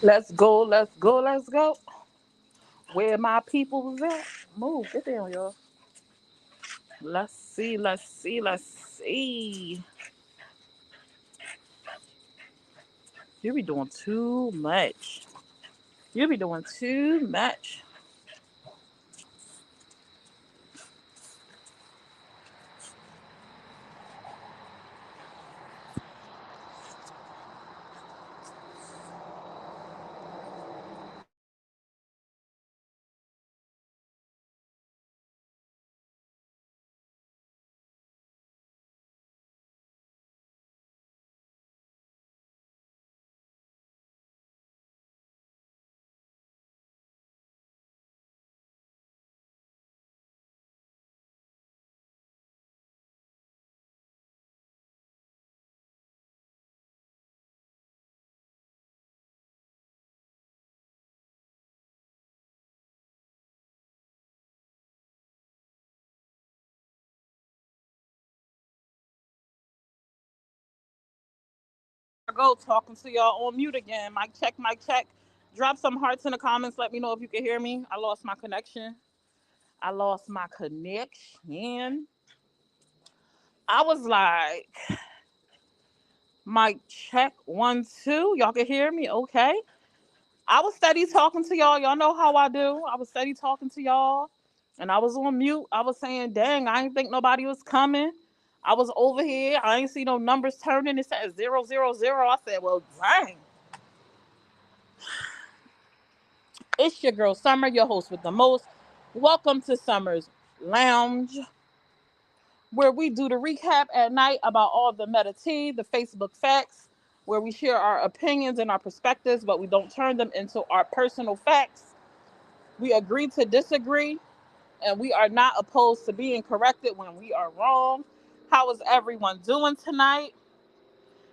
Let's go, let's go, let's go. Where my people's at? Move, get down, y'all. Let's see, let's see, let's see. You be doing too much. You be doing too much. I go talking to y'all on mute again. Mic check, mic check. Drop some hearts in the comments. Let me know if you can hear me. I lost my connection. I lost my connection. I was like, mic check, one, two. Y'all can hear me? Okay. I was steady talking to y'all. Y'all know how I do. I was steady talking to y'all. And I was on mute. I was saying, dang, I didn't think nobody was coming. I was over here. I ain't see no numbers turning. It said 000. I said, well, dang. It's your girl Summer, your host with the most. Welcome to Summer's Lounge, where we do the recap at night about all the meta tea, the Facebook facts, where we share our opinions and our perspectives, but we don't turn them into our personal facts. We agree to disagree, and we are not opposed to being corrected when we are wrong. How is everyone doing tonight?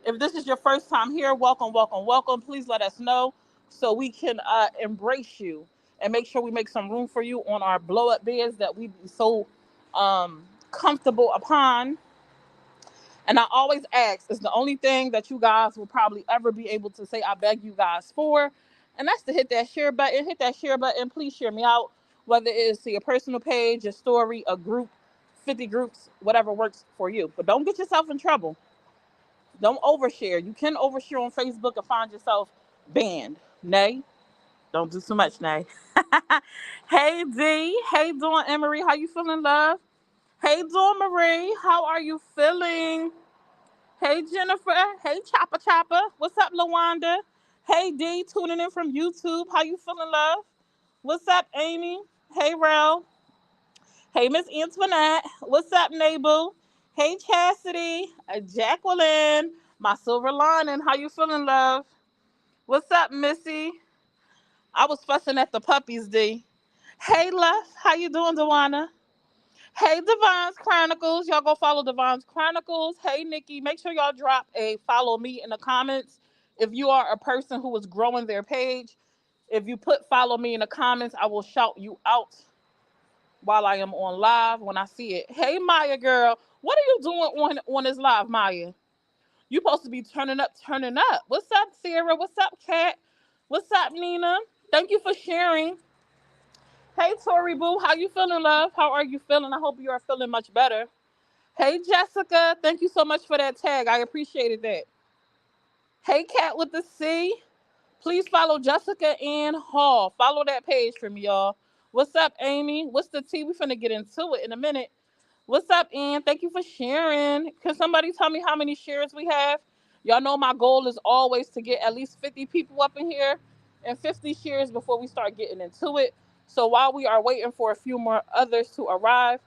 If this is your first time here, welcome, welcome, welcome. Please let us know so we can embrace you and make sure we make some room for you on our blow up beds that we be so comfortable upon. And I always ask, it's the only thing that you guys will probably ever be able to say, I beg you guys for. And that's to hit that share button. Hit that share button. Please share me out, whether it is to your personal page, your story, a group, 50 groups, whatever works for you. But don't get yourself in trouble. Don't overshare. You can overshare on Facebook and find yourself banned. Nay, don't do too much, Nay. Hey D, hey Dawn Emery, how you feeling, love? Hey Dawn Marie, how are you feeling? Hey Jennifer, hey Chopper Chopper, what's up, Lawanda? Hey D, tuning in from YouTube, how you feeling, love? What's up, Amy? Hey Rel, hey Miss Antoinette, what's up, Nabel? Hey Chastity, Jacqueline, my silver lining, how you feeling, love? What's up, Missy? I was fussing at the puppies, D. Hey, Left, how you doing, Dewana? Hey, Divine's Chronicles. Y'all go follow Divine's Chronicles. Hey, Nikki, make sure y'all drop a follow me in the comments. If you are a person who is growing their page, if you put follow me in the comments, I will shout you out while I am on live when I see it. Hey, Maya, girl, what are you doing on this live, Maya? You supposed to be turning up, turning up. What's up, Sarah? What's up, Kat? What's up, Nina? Thank you for sharing. Hey, Tori Boo, how you feeling, love? How are you feeling? I hope you are feeling much better. Hey, Jessica, thank you so much for that tag. I appreciated that. Hey, Cat with the C. Please follow Jessica Ann Hall. Follow that page for me, y'all. What's up, Amy? What's the tea? We finna get into it in a minute. What's up, Ann? Thank you for sharing. Can somebody tell me how many shares we have? Y'all know my goal is always to get at least 50 people up in here and 50 shares before we start getting into it. So while we are waiting for a few more others to arrive,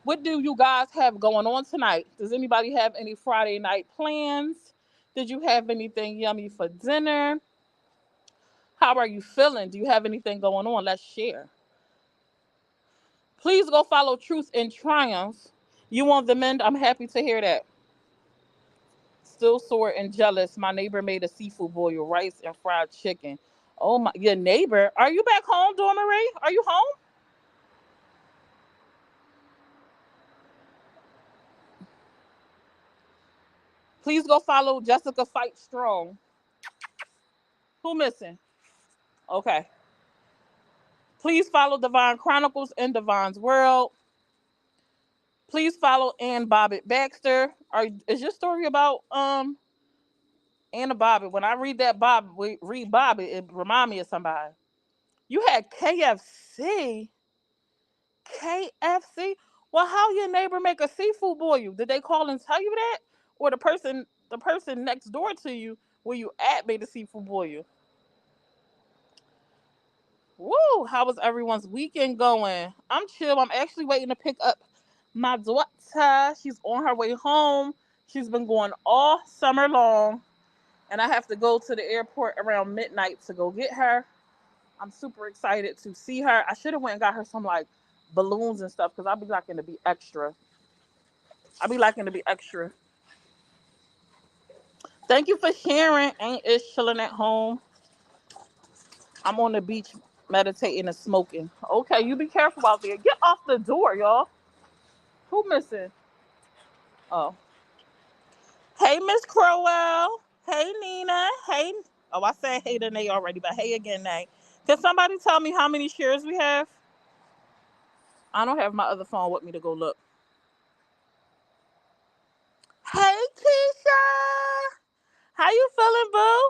what do you guys have going on tonight? Does anybody have any Friday night plans? Did you have anything yummy for dinner? How are you feeling? Do you have anything going on? Let's share. Please go follow Truth and Triumph. You on the mend? I'm happy to hear that. Still sore and jealous. My neighbor made a seafood boil, rice and fried chicken. Oh my, your neighbor? Are you back home, Dora Marie? Are you home? Please go follow Jessica Fight Strong. Who missing? Okay. Please follow Divine Chronicles and Divine's World. Please follow Ann Bobbitt Baxter. Is your story about Anna Bobbitt? When I read Bobbitt, it remind me of somebody. You had KFC. KFC. Well, how your neighbor make a seafood boil? Did they call and tell you that, or the person next door to you where you at made a seafood boil? Woo! How was everyone's weekend going? I'm chill. I'm actually waiting to pick up my daughter. She's on her way home. She's been going all summer long, and I have to go to the airport around midnight to go get her. I'm super excited to see her. I should have went and got her some like balloons and stuff because I'll be liking to be extra. I be liking to be extra. Thank you for sharing. Ain't Ish chilling at home? I'm on the beach meditating and smoking. Okay, you be careful out there. Get off the door, y'all. Who missing? Oh. Hey, Miss Crowell. Hey, Nina. Hey. Oh, I said hey to Nate already, but hey again, Nate. Can somebody tell me how many shares we have? I don't have my other phone with me to go look. Hey, Keisha. How you feeling, boo?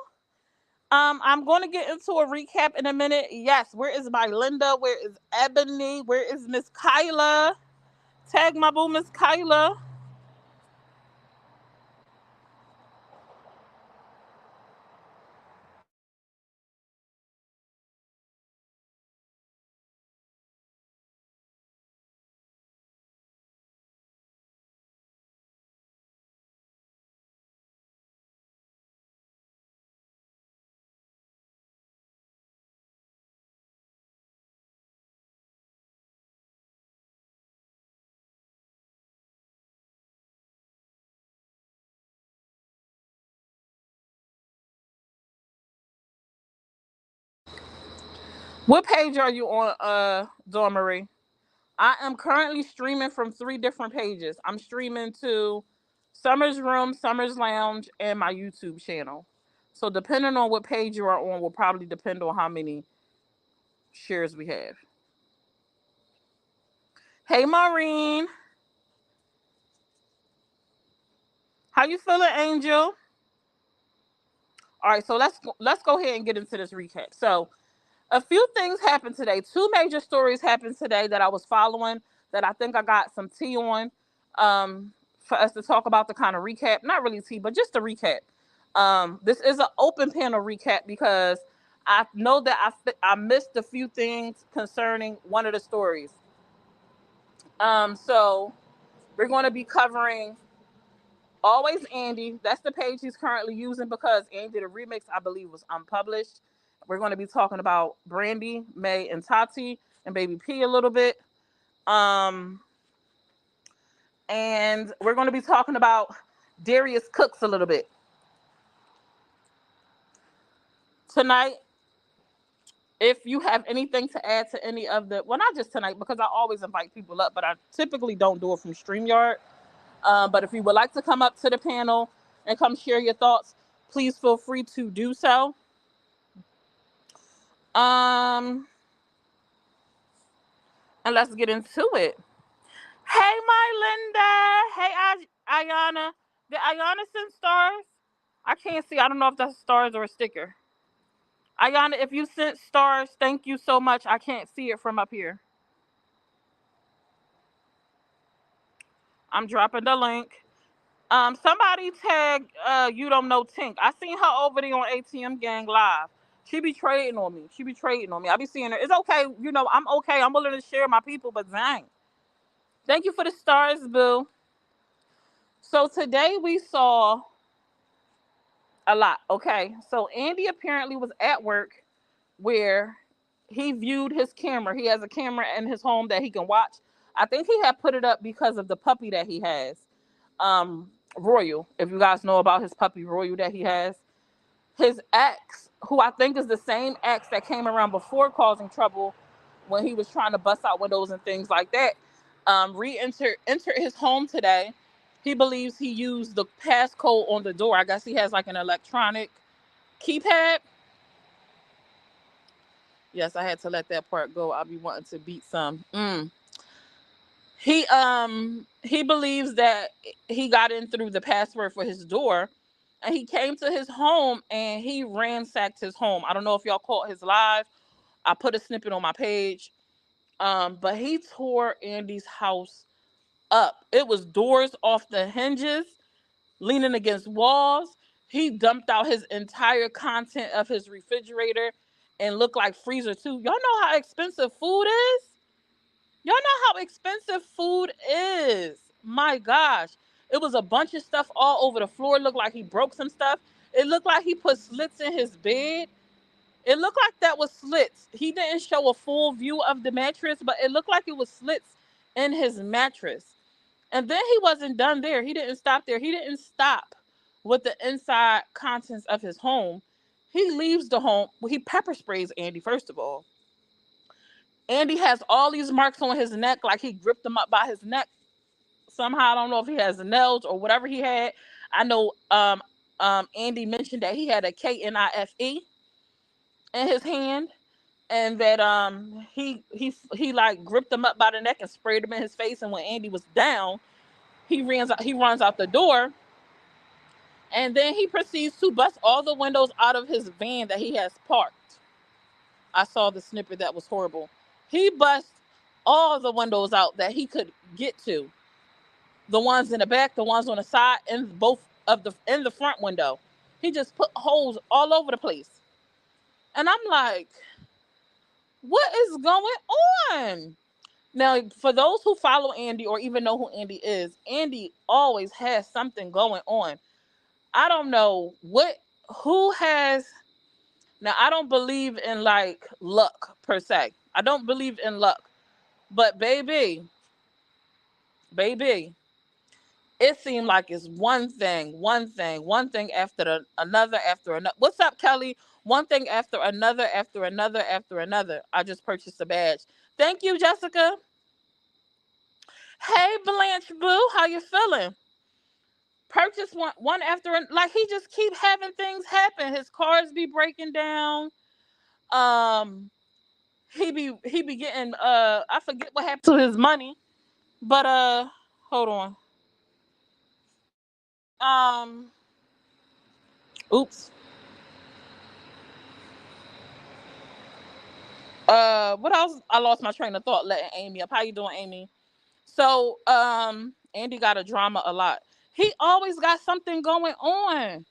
I'm going to get into a recap in a minute. Yes, where is my Linda? Where is Ebony? Where is Miss Kyla? Tag my boo, Miss Kyla. What page are you on, Dawn Marie? I am currently streaming from 3 different pages. I'm streaming to Summer's Room, Summer's Lounge, and my YouTube channel. So depending on what page you are on will probably depend on how many shares we have. Hey, Maureen. How you feeling, Angel? All right, so let's go ahead and get into this recap. So a few things happened today. Two major stories happened today that I was following that I think I got some tea on, for us to talk about, the kind of recap. Not really tea, but just a recap. This is an open panel recap because I know that I missed a few things concerning one of the stories. So we're going to be covering Always Andy. That's the page he's currently using because Andy, the remix, I believe, was unpublished. We're going to be talking about Brandy, May, and Tati, and Baby P a little bit. Um, and we're going to be talking about Darius Cooks a little bit. Tonight, if you have anything to add to any of the, well, not just tonight, because I always invite people up, but I typically don't do it from StreamYard. But if you would like to come up to the panel and come share your thoughts, please feel free to do so. Um, and let's get into it. Hey, my Linda. Hey, Ayana. Did Ayana send stars? I can't see. I don't know if that's stars or a sticker. Ayana, if you sent stars, thank you so much. I can't see it from up here. I'm dropping the link. Somebody tag you don't know Tink. I seen her over there on ATM Gang Live. She be trading on me. She be trading on me. I be seeing her. It's okay. I'm okay. I'm willing to share my people, but dang. Thank you for the stars, Boo. So today we saw a lot. Okay. So Andy apparently was at work where he viewed his camera. He has a camera in his home that he can watch. I think he had put it up because of the puppy that he has. Royal, if you guys know about his puppy Royal that he has. His ex, who I think is the same ex that came around before causing trouble when he was trying to bust out windows and things like that, entered his home today. He believes he used the passcode on the door. I guess he has like an electronic keypad. Yes, I had to let that part go. I'll be wanting to beat some. He believes that he got in through the password for his door, and he came to his home and he ransacked his home. I don't know if y'all caught his live. I put a snippet on my page. But he tore Andy's house up. It was doors off the hinges, leaning against walls. He dumped out his entire content of his refrigerator and looked like freezer too. Y'all know how expensive food is? Y'all know how expensive food is. My gosh. It was a bunch of stuff all over the floor. It looked like he broke some stuff. It looked like he put slits in his bed. It looked like that was slits. He didn't show a full view of the mattress, but it looked like it was slits in his mattress. And then he wasn't done there. He didn't stop there. He didn't stop with the inside contents of his home. He leaves the home. Well, he pepper sprays Andy, first of all. Andy has all these marks on his neck, like he gripped him up by his neck. Somehow, I don't know if he has the nails or whatever he had. I know Andy mentioned that he had a KNIFE in his hand, and that he like gripped him up by the neck and sprayed him in his face. And when Andy was down, he runs out the door, and then he proceeds to bust all the windows out of his van that he has parked. I saw the snippet. That was horrible. He bust all the windows out that he could get to. The ones in the back, the ones on the side, and both of the in the front window. He just put holes all over the place. And I'm like, what is going on? Now, for those who follow Andy or even know who Andy is, Andy always has something going on. I don't know who has. Now, I don't believe in like luck per se. I don't believe in luck. But baby, it seemed like it's one thing after another. What's up, Kelly? One thing after another. I just purchased a badge. Thank you, Jessica. Hey, Blanche Boo, how you feeling? Purchase one after like he just keep having things happen. His cars be breaking down. Um, he be getting I forget what happened to his money, but hold on. Um, oops. What else? I lost my train of thought. Letting Amy up. How you doing, Amy? So Andy got a drama a lot. He always got something going on.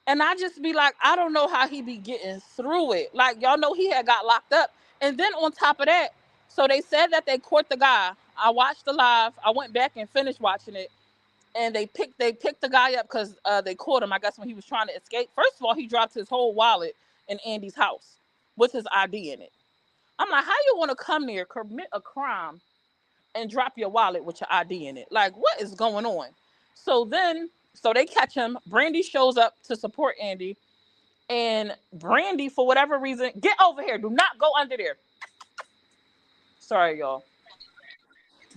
And I just be like, I don't know how he be getting through it. Like, y'all know he had got locked up. And then on top of that, so they said that they caught the guy. I watched the live. I went back and finished watching it. And they picked the guy up because they caught him, I guess, when he was trying to escape. First of all, he dropped his whole wallet in Andy's house with his ID in it. I'm like, how you want to come there, commit a crime, and drop your wallet with your ID in it? Like, what is going on? So they catch him. Brandy shows up to support Andy. And Brandy, for whatever reason, get over here. Do not go under there. Sorry, y'all.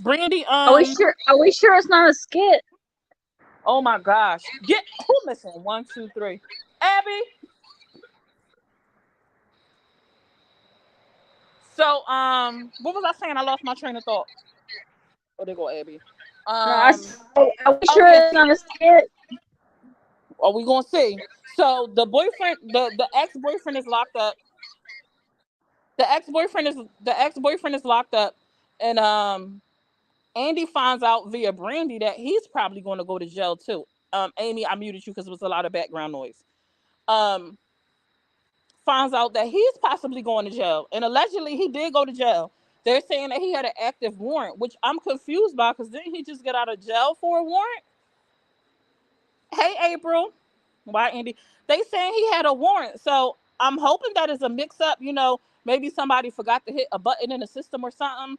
Brandy, Are we sure it's not a skit? oh my gosh. Get who missing? One, two, three. Abby. So, what was I saying? I lost my train of thought. Oh, there go Abby. No, Um, are we oh sure yeah, it's not a skit? are we gonna see? So the ex-boyfriend is locked up. The ex-boyfriend is locked up, and Andy finds out via Brandy that he's probably going to go to jail too. Amy, I muted you because there was a lot of background noise. Um, Finds out that he's possibly going to jail, and allegedly he did go to jail. They're saying that he had an active warrant, which I'm confused by because didn't he just get out of jail for a warrant? Hey, April. Why, Andy? They saying he had a warrant, so I'm hoping that is a mix-up. Maybe somebody forgot to hit a button in the system or something.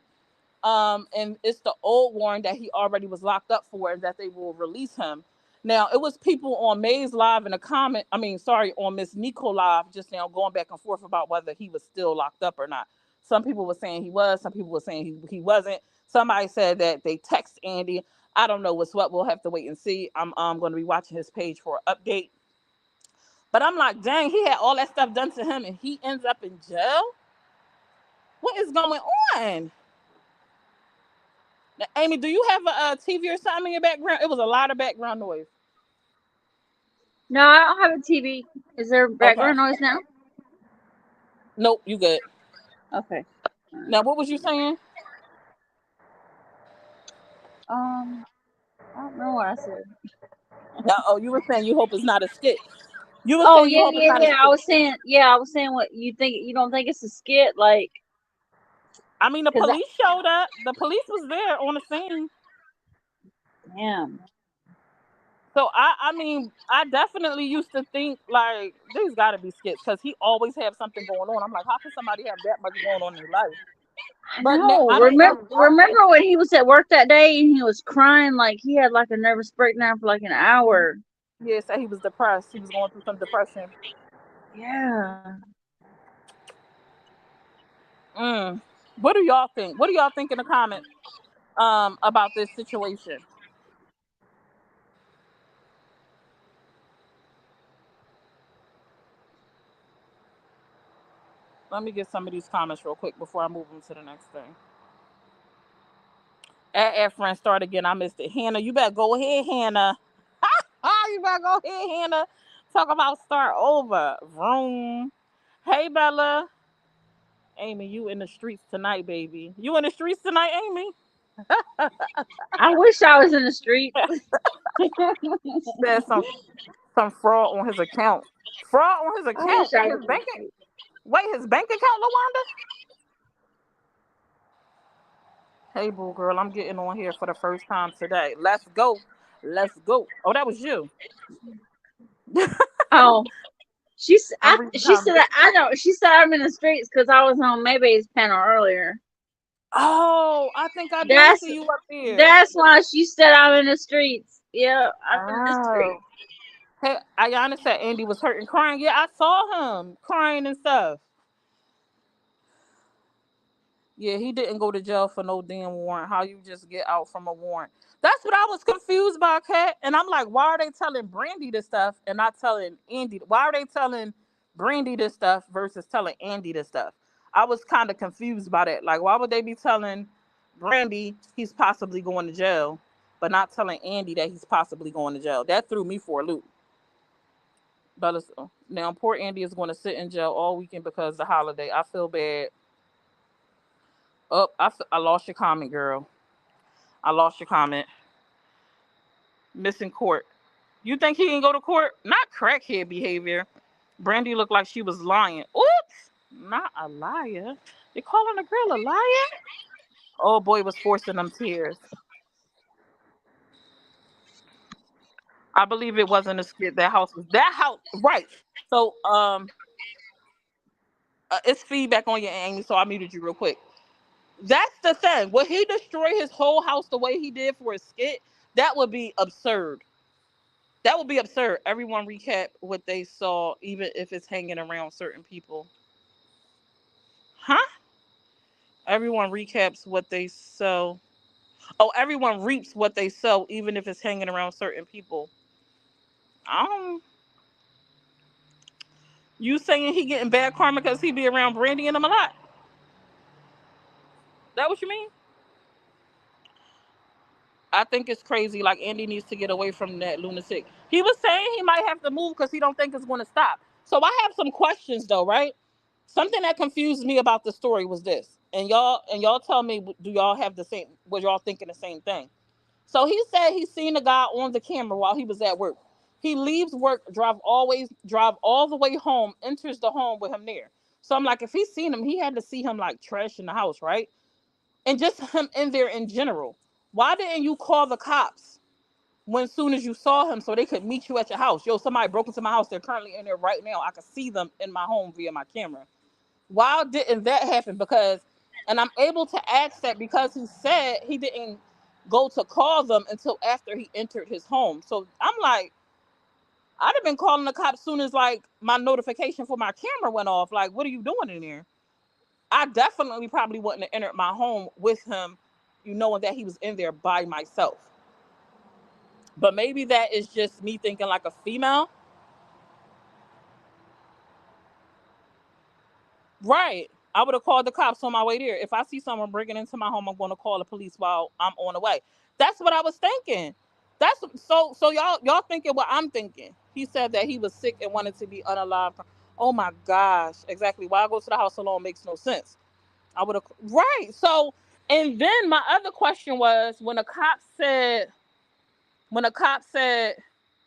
And it's the old warrant that he already was locked up for, and that they will release him. Now, it was people on May's live in the comment. I mean, sorry, on Miss Nico live just now going back and forth about whether he was still locked up or not. Some people were saying he was. Some people were saying he wasn't. Somebody said that they text Andy. I don't know what's what. We'll have to wait and see. I'm going to be watching his page for an update. But I'm like, dang, he had all that stuff done to him and he ends up in jail? What is going on? Now, Amy, do you have a TV or something in your background? It was a lot of background noise. No, I don't have a TV. Is there Okay. background noise now? Nope, you good. Okay. Now, what was you saying? Um, I don't know what I said. Oh, you were saying you hope it's not a skit. You were Oh saying you yeah, hope it's yeah, not a yeah. skit. I was saying what you think. You don't think it's a skit, like, I mean, the cause police showed up. The police was there on the scene. damn. So I mean, I definitely used to think like there's got to be skits because he always have something going on. I'm like, how can somebody have that much going on in their life? I But now, know. I don't know. Remember when he was at work that day and he was crying like he had like a nervous breakdown for like an hour. Yeah, said he was depressed. He was going through some depression. Yeah. Mm. What do y'all think? What do y'all think in the comments about this situation? Let me get some of these comments real quick before I move them to the next thing. At friend start again. I missed it. Hannah, you better go ahead, Hannah. You better go ahead, Hannah. Talk about start over. Vroom. Hey, Bella. Amy, you in the streets tonight, baby. You in the streets tonight, Amy? I wish I was in the streets. There's some fraud on his account. Fraud on his I wish account. I was His in the bank. streets. Wait, his bank account, Lawanda? Hey, boo girl, I'm getting on here for the first time today. Let's go. Let's go. Oh, that was you. Oh, I'm reading she comments. said I know. She said I'm in the streets because I was on Maybay's panel earlier. Oh, I think I did That's see you up there. that's why she said I'm in the streets. Yeah, I'm in the Oh. streets. Hey, Ayana said Andy was hurt and crying. Yeah, I saw him crying and stuff. Yeah, he didn't go to jail for no damn warrant. How you just get out from a warrant? That's what I was confused by, Kat. And I'm like, why are they telling Brandy this stuff and not telling Andy? Why are they telling Brandy this stuff versus telling Andy this stuff? I was kind of confused by that. Like, why would they be telling Brandy he's possibly going to jail, but not telling Andy that he's possibly going to jail? That threw me for a loop. But now, poor Andy is going to sit in jail all weekend because of the holiday. I feel bad. Oh, I lost your comment, girl. I lost your comment. Missing court. You think he can go to court? Not crackhead behavior. Brandy looked like she was lying. Oops. Not a liar. They calling a girl a liar? Oh boy was forcing them tears. I believe it wasn't a skit. That house right. So it's feedback on your Amy, so I muted you real quick. That's the thing. Would he destroy his whole house the way he did for a skit? That would be absurd. That would be absurd. Everyone recap what they saw, even if it's hanging around certain people. Huh? Everyone recaps what they sow. Oh, everyone reaps what they sow, even if it's hanging around certain people. Um, you saying he getting bad karma because he be around Brandy and them a lot? That what you mean? I think it's crazy. Like Andy needs to get away from that lunatic. He was saying he might have to move because he don't think it's going to stop. So I have some questions though, right? Something that confused me about the story was this, and y'all tell me, do y'all have the same? Was y'all thinking the same thing? So he said he seen a guy on the camera while he was at work. He leaves work, drive all the way home, enters the home with him there. So I'm like, if he seen him, he had to see him like trash in the house, right? And just him in there in general. Why didn't you call the cops when soon as you saw him so they could meet you at your house? Yo, somebody broke into my house. They're currently in there right now. I can see them in my home via my camera. Why didn't that happen? Because, and I'm able to ask that because he said he didn't go to call them until after he entered his home. So I'm like, I'd have been calling the cops soon as like my notification for my camera went off. Like, what are you doing in there? I definitely probably wouldn't have entered my home with him, you knowing that he was in there by myself. But maybe that is just me thinking like a female. Right. I would have called the cops on my way there. If I see someone breaking into my home, I'm going to call the police while I'm on the way. That's what I was thinking. That's so y'all thinking what I'm thinking. He said that he was sick and wanted to be unalived. Oh my gosh. Exactly. Why I go to the house alone makes no sense. I would have right. So and then my other question was when a cop said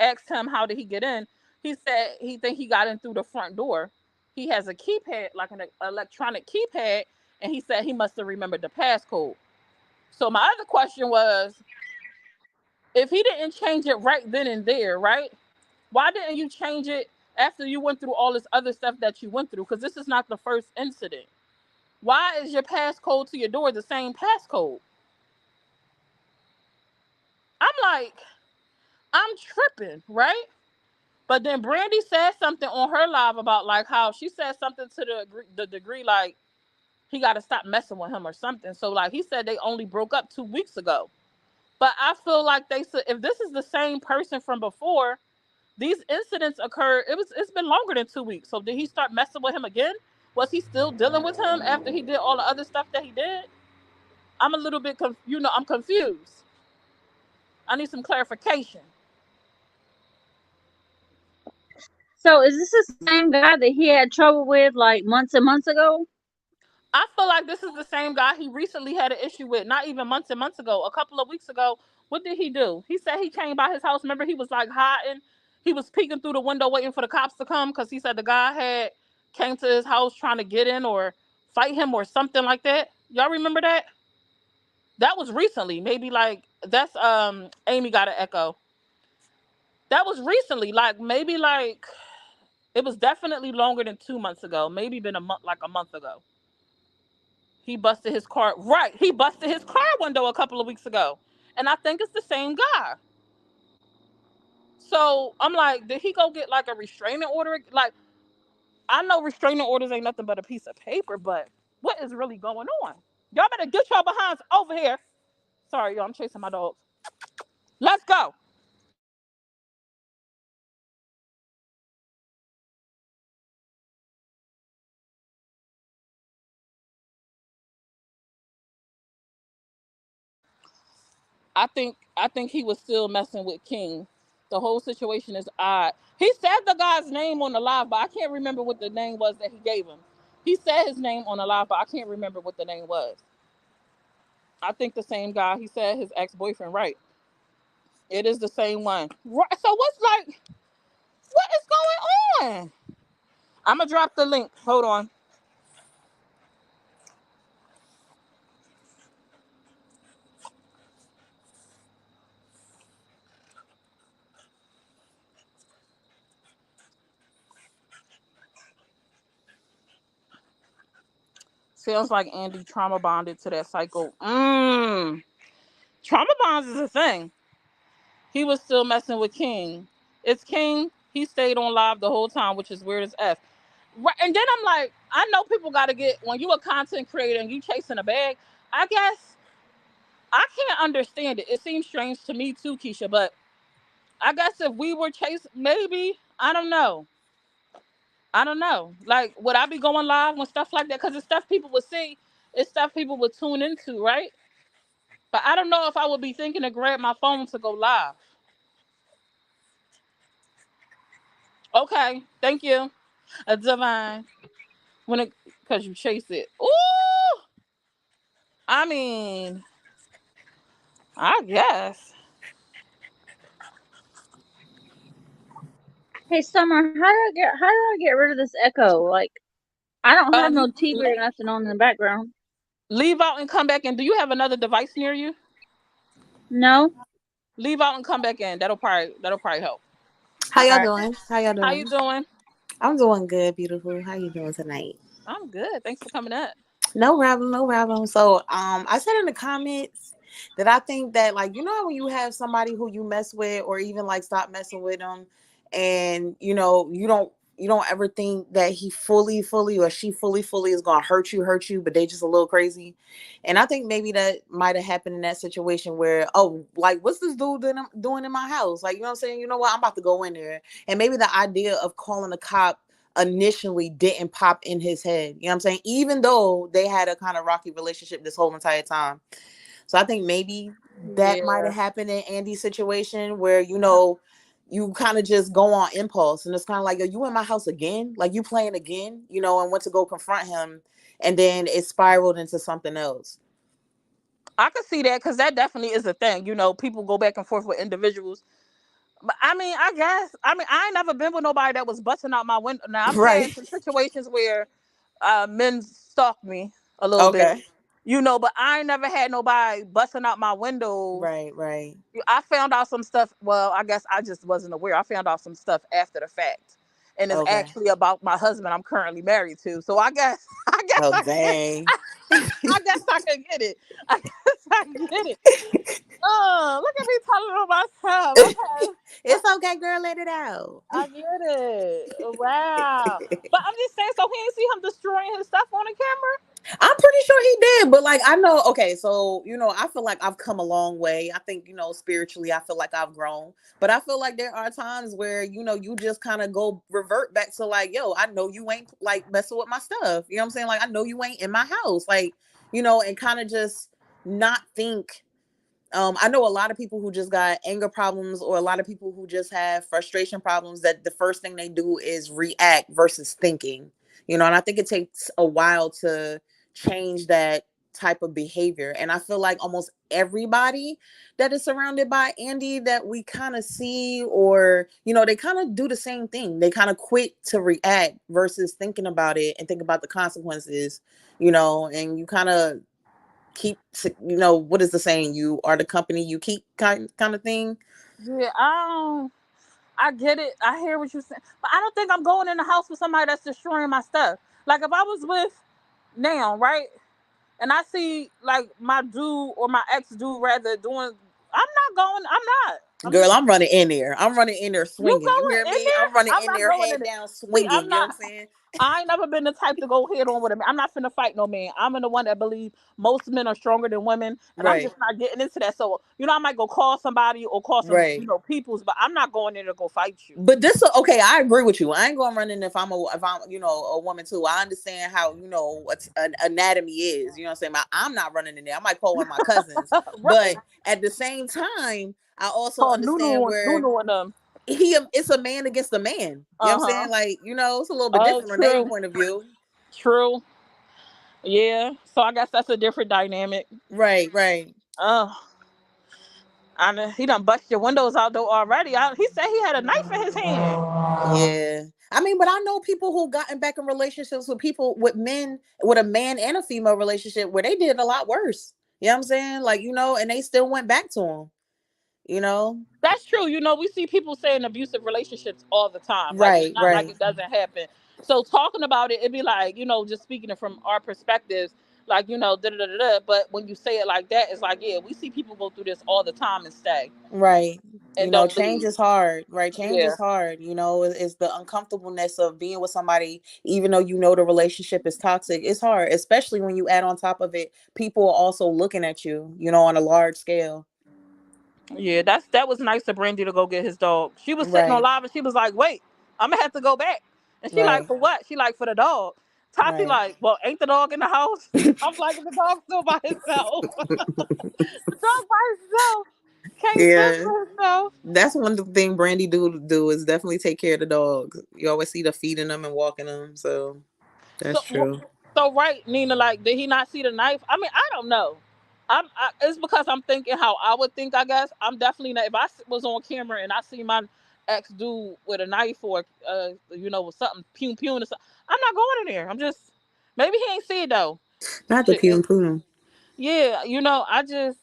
asked him how did he get in, he said he think he got in through the front door. He has a keypad, like an electronic keypad, and he said he must have remembered the passcode. So my other question was, if he didn't change it right then and there, right? Why didn't you change it after you went through all this other stuff that you went through? Because this is not the first incident. Why is your passcode to your door the same passcode? I'm like, I'm tripping, right? But then Brandy said something on her live about like how she said something to the degree like he got to stop messing with him or something. So like he said they only broke up 2 weeks ago. But I feel like they said if this is the same person from before, these incidents occurred. It's been longer than 2 weeks. So did he start messing with him again? Was he still dealing with him after he did all the other stuff that he did? I'm a little bit I'm confused. I need some clarification. So is this the same guy that he had trouble with like months and months ago? I feel like this is the same guy he recently had an issue with, not even months and months ago. A couple of weeks ago, what did he do? He said he came by his house. Remember, he was like hiding. He was peeking through the window waiting for the cops to come because he said the guy had came to his house trying to get in or fight him or something like that. Y'all remember that? That was recently. Maybe like that's Amy got an echo. That was recently, like maybe like it was definitely longer than 2 months ago. Maybe been a month, like a month ago. He busted his car. Right. He busted his car window a couple of weeks ago. And I think it's the same guy. So I'm like, did he go get like a restraining order? Like, I know restraining orders ain't nothing but a piece of paper, but what is really going on? Y'all better get y'all behinds over here. Sorry, y'all, I'm chasing my dogs. Let's go. I think he was still messing with King. The whole situation is odd. He said the guy's name on the live, but I can't remember what the name was that he gave him. He said his name on the live, but I can't remember what the name was. I think the same guy. He said his ex-boyfriend, right? It is the same one. Right. So what is going on? I'm gonna drop the link. Hold on. Sounds like Andy trauma bonded to that cycle. Trauma bonds is a thing. He was still messing with King. It's King. He stayed on live the whole time, which is weird as F. Right, and then I'm like, I know people got to get when you a content creator and you chasing a bag. I guess I can't understand it. It seems strange to me too, Keisha. But I guess if we were chasing, maybe I don't know. I don't know. Like, would I be going live when stuff like that? Because it's stuff people would see. It's stuff people would tune into, right? But I don't know if I would be thinking to grab my phone to go live. Okay, thank you. A divine. When it because you chase it. Ooh, I mean, I guess. Hey Summer, how do I get rid of this echo? Like I don't have no You TV or nothing on in the background. leave out and come back in. Do you have another device near you? No? Leave out and come back in. That'll probably help. How y'all Alright. doing? How y'all How you doing? doing? I'm doing good, beautiful. How you doing tonight? I'm good. Thanks for coming up. No problem, no problem. So, I said in the comments that I think that, like, when you have somebody who you mess with, or even like stop messing with them, and you don't ever think that he fully, or she fully is gonna hurt you, but they just a little crazy. And I think maybe that might have happened in that situation where, oh, like, what's this dude doing in my house? Like, you know what I'm saying? You know what? I'm about to go in there, and maybe the idea of calling the cop. initially didn't pop in his head. You know what I'm saying? Even though they had a kind of rocky relationship this whole entire time. So I think maybe that might Yeah. have happened in Andy's situation where, you know, you kind of just go on impulse and it's kind of like, are you in my house again? Like you playing again, you know, and went to go confront him and then it spiraled into something else. I could see that because that definitely is a thing. You know, people go back and forth with individuals. But I mean, I ain't never been with nobody that was busting out my window. Now I've Right. had some situations where men stalked me a little bit, Okay. you know, but I ain't never had nobody busting out my windows. Right, right. I found out some stuff. Well, I guess I just wasn't aware. I found out some stuff after the fact, and it's Okay. actually about my husband I'm currently married to. So I guess, Oh, dang. I guess I can get it. I guess I can get it. Oh, look at me telling on myself. Okay, It's okay, girl. Let it out. I get it. Wow. But I'm just saying, so he ain't see him destroying his stuff on the camera? I'm pretty sure he did, but like I know, okay, so you know, I feel like I've come a long way. I think, you know, spiritually, I feel like I've grown, but I feel like there are times where, you know, you just kind of go revert back to like, yo, I know you ain't like messing with my stuff. You know what I'm saying? Like, I know you ain't in my house, like, you know, and kind of just not think. I know a lot of people who just got anger problems or a lot of people who just have frustration problems that the first thing they do is react versus thinking, you know, and I think it takes a while to change that type of behavior. And I feel like almost everybody that is surrounded by Andy that we kind of see, or, you know, they kind of do the same thing. They kind of quick to react versus thinking about it and think about the consequences, you know, and you kind of keep, you know, what is the saying, you are the company you keep, kind of thing. Yeah, I get it. I hear what you're saying. But I don't think I'm going in the house with somebody that's destroying my stuff. Like if I was with now, right? And I see like my dude or my ex dude rather doing, I'm not going, I'm not. I'm Girl, just, I'm running in there. I'm running in there you swinging. You hear going in me? I'm there? running I'm in not there going head in it. down See, I'm swinging. You know not. what I'm saying? I ain't never been the type to go head on with a man. I'm not finna fight no man. I'm in the one that believe most men are stronger than women, and I'm Right. just not getting into that. So you know, I might go call somebody or call some Right. peoples, but I'm not going in to go fight you. But this, okay, I agree with you. I ain't going running if I'm, you know, a woman too. I understand how, you know, what an anatomy is. You know what I'm saying? I'm not running in there. I might call one of my cousins, Right? but at the same time, I also Call understand where Nunu and them. it's a man against a man. You know what I'm Uh huh. saying? Like, you know, it's a little bit Oh, different on their true, point of view. true. Yeah. So I guess that's a different dynamic. Right, right. Oh, I know he done bust your windows out though already. He said he had a knife in his hand. Yeah. I mean, but I know people who gotten back in relationships with people, with men, with a man and a female relationship where they did a lot worse. You know what I'm saying? Like, you know, and they still went back to him, you know? That's true. You know, we see people saying abusive relationships all the time. Like it's Right, not like right, it doesn't happen. So talking about it, it'd be like, you know, just speaking it from our perspectives, like, you know, da da da da. But when you say it like that, it's like, yeah, we see people go through this all the time and stay right. You and know, don't change leave. is hard, right? Change Yeah. is hard. You know, it's the uncomfortableness of being with somebody, even though you know the relationship is toxic. It's hard, especially when you add on top of it, people are also looking at you, you know, on a large scale. Yeah, that was nice of Brandy to go get his dog. She was sitting on Right, live and she was like, "Wait, I'm gonna have to go back." And she like, right, "For what?" She like, "For the dog." Tati right. like, "Well, ain't the dog in the house?" I'm like, "The dog's still by himself. The dog by himself can't fend Yeah. for himself." That's one thing Brandy do is definitely take care of the dogs. You always see the feeding them and walking them, so So, that's true. so right, Nina, like, did he not see the knife? I mean, I don't know. It's because I'm thinking how I would think. I guess I'm definitely not. If was on camera and I see my ex dude with a knife or, you know, with something pew pew or something, I'm not going in there. I'm just maybe he ain't see it though. Not the Shit. pew and poo. Yeah, you know, I just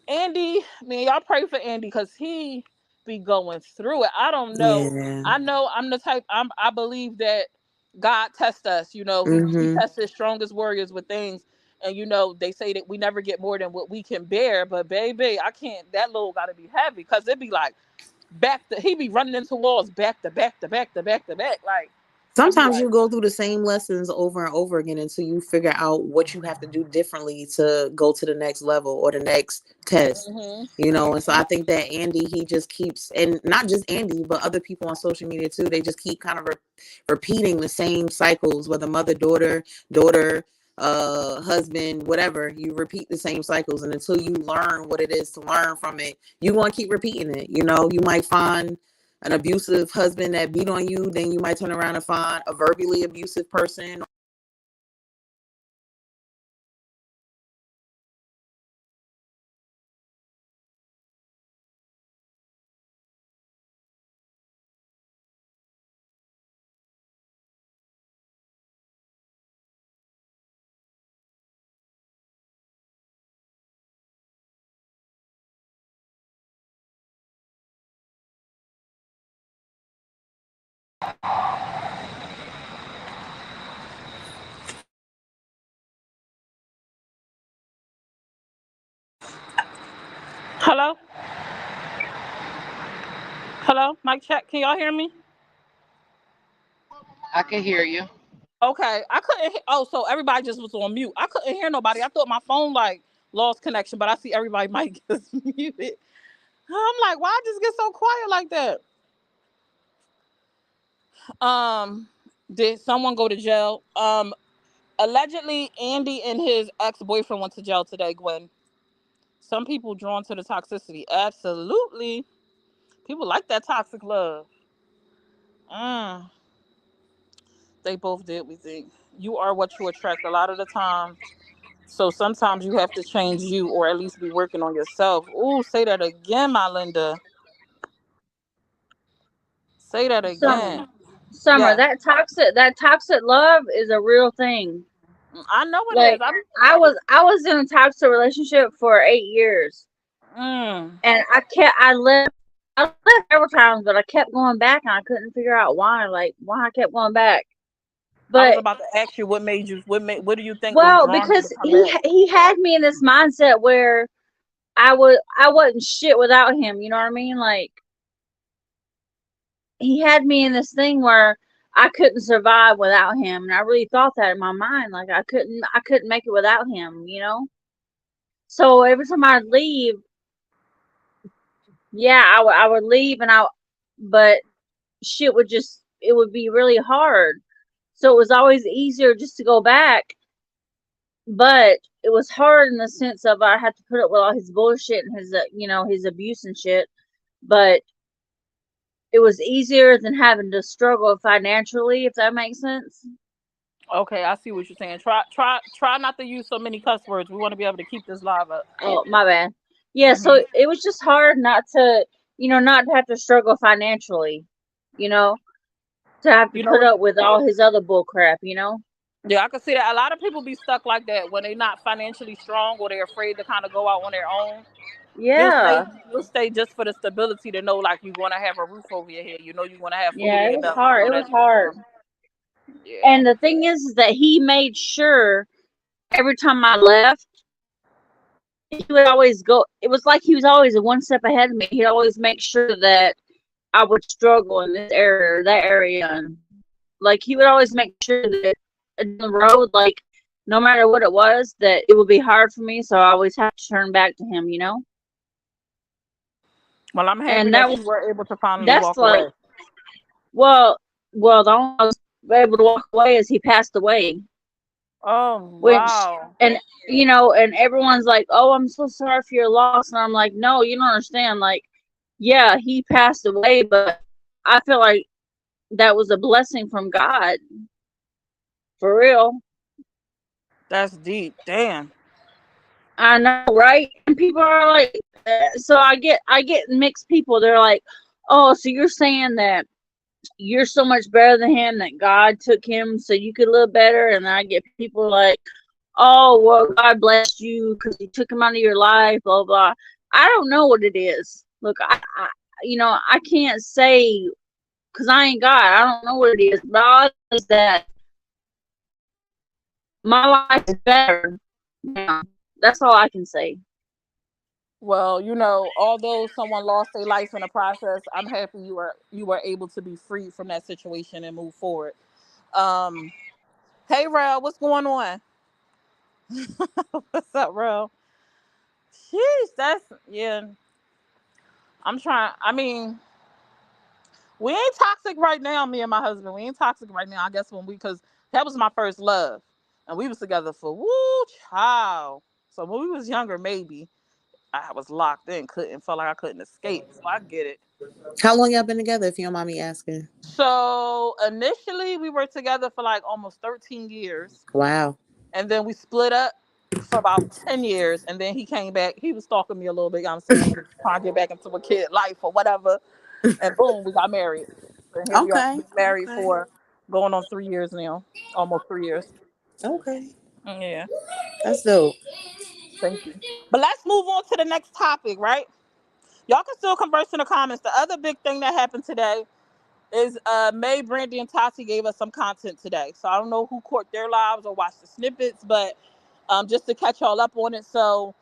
Andy, man, y'all pray for Andy because he be going through it. I don't know. Yeah. I know I'm the type. I believe that God tests us. You know, he Mm-hmm. tests his strongest warriors with things, and you know they say that we never get more than what we can bear. But baby, I can't. That load got to be heavy because it be like back to he be running into walls back to back to back to back to back like. Sometimes like, you go through the same lessons over and over again until you figure out what you have to do differently to go to the next level or the next test. mm-hmm. And so I think that Andy, he just keeps, and not just Andy, but other people on social media too, they just keep kind of repeating the same cycles, whether mother, daughter, husband, whatever. You repeat the same cycles, and until you learn what it is to learn from it, you want to keep repeating it. You might find an abusive husband that beat on you, then you might turn around and find a verbally abusive person. Hello, hello, mic check. Can y'all hear me? I can hear you. Okay, I couldn't. Oh, so everybody just was on mute. I couldn't hear nobody. I thought my phone like lost connection, but I see everybody mic is muted. I'm like, why I just get so quiet like that? Um, did someone go to jail? Allegedly, Andy and his ex-boyfriend went to jail today. Gwen. Some people drawn to the toxicity. Absolutely, people like that toxic love. Mm, they both did. We think you are what you attract. A lot of the time. So sometimes you have to change you or at least be working on yourself. Ooh, say that again, my Linda. Say that Summer, again. Summer, Yeah. that toxic love is a real thing. I know it is. Like I was in a toxic relationship for 8 years, Mm, and I left several times, but I kept going back, and I couldn't figure out why. Like why I kept going back. I was But about to ask you what do you think was well, drawing you to because come he back? he had me in this mindset where I wasn't shit without him. You know what I mean? Like he had me in this thing where I couldn't survive without him, and I really thought that in my mind. Like I couldn't make it without him. You know. So every time I'd leave, yeah, I would leave, but shit would just it would be really hard. So it was always easier just to go back, but it was hard in the sense of I had to put up with all his bullshit and his his abuse and shit. But it was easier than having to struggle financially, if that makes sense. Okay, I see what you're saying. Try not to use so many cuss words. We want to be able to keep this live up. Oh, my bad. Yeah, Hmm. so it was just hard not to have to struggle financially, you know, to have to You know put what? up with all his other bull crap. Yeah, I can see that. A lot of people be stuck like that when they're not financially strong or they're afraid to kind of go out on their own. You'll stay Yeah. you'll stay just for the stability to know like you're gonna have a roof over your head. You know you're gonna have food Yeah, in it your was belly. You hard. know It was that type of hard. stuff. Yeah. And the thing is that he made sure every time I left, he would always go. It was like he was always one step ahead of me. He'd always make sure that I would struggle in this area or that area. And like he would always make sure that down the road, like no matter what it was, that it would be hard for me. So I always have to turn back to him. Well, I'm happy And that that was you were able to finally that's walk away. like well, well, the only I was able to walk away is he passed away. Oh Which wow. and and everyone's like, "Oh, I'm so sorry for your loss," and I'm like, "No, you don't understand. Like, yeah, he passed away, but I feel like that was a blessing from God, for real." That's deep. Damn. I know, right? And people are like, so I get mixed people. They're like, "Oh, so you're saying that you're so much better than him that God took him so you could live better?" And I get people like, "Oh, well, God blessed you because he took him out of your life, blah, blah." I don't know what it is. Look, I can't say because I ain't God. I don't know what it is. But all I know is that my life is better now. That's all I can say. Well, although someone lost their life in the process, I'm happy you were able to be free from that situation and move forward. Um, hey, Rel, what's going on? What's up, Rel? Sheesh, that's yeah. I'm trying. I mean, we ain't toxic right now. Me and my husband, we ain't toxic right now. I guess when we, because that was my first love, and we was together for woo child. So when we was younger, maybe I was locked in, couldn't felt like I couldn't escape. So I get it. How long y'all been together, if you don't mind me asking? So initially, we were together for like almost 13 years, Wow. and then we split up for about 10 years, and then he came back. He was stalking me a little bit. You know what I'm saying, trying to get back into a kid life or whatever, and boom, we got married. And here we are, Okay. been married Okay. for going on 3 years now, almost 3 years. Okay. Yeah, That's dope. thank you. But let's move on to the next topic, right? Y'all can still converse in the comments. The other big thing that happened today is May, Brandy, and Tati gave us some content today. So I don't know who caught their lives or watched the snippets, but just to catch y'all up on it. So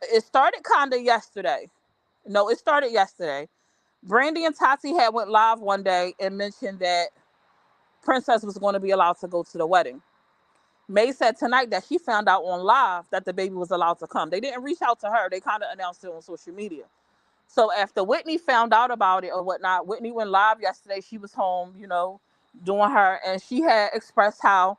it started kind of yesterday. No, it started yesterday. Brandy and Tati had went live one day and mentioned that Princess was going to be allowed to go to the wedding. May said tonight that she found out on live that the baby was allowed to come. They didn't reach out to her. They kind of announced it on social media. So after Whitney found out about it or whatnot, Whitney went live yesterday. She was home, doing her, and she had expressed how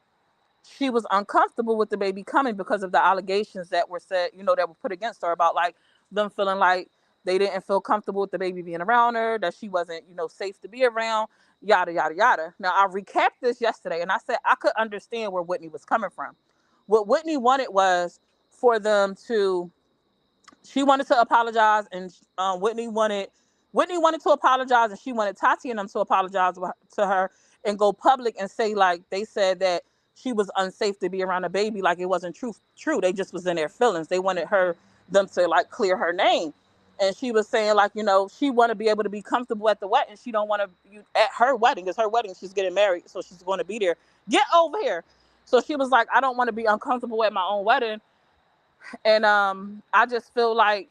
she was uncomfortable with the baby coming because of the allegations that were said, that were put against her about like them feeling like they didn't feel comfortable with the baby being around her, that she wasn't, safe to be around, yada, yada, yada. Now, I recapped this yesterday and I said I could understand where Whitney was coming from. What Whitney wanted was for them to she wanted to apologize, and Whitney wanted to apologize, and she wanted Tati and them to apologize to her and go public and say like they said that she was unsafe to be around a baby, like it wasn't true. They just was in their feelings. They wanted them to like clear her name. And she was saying like, she want to be able to be comfortable at the wedding. She don't want to at her wedding. It's her wedding. She's getting married, so she's going to be there. Get over here. So she was like, I don't want to be uncomfortable at my own wedding. And I just feel like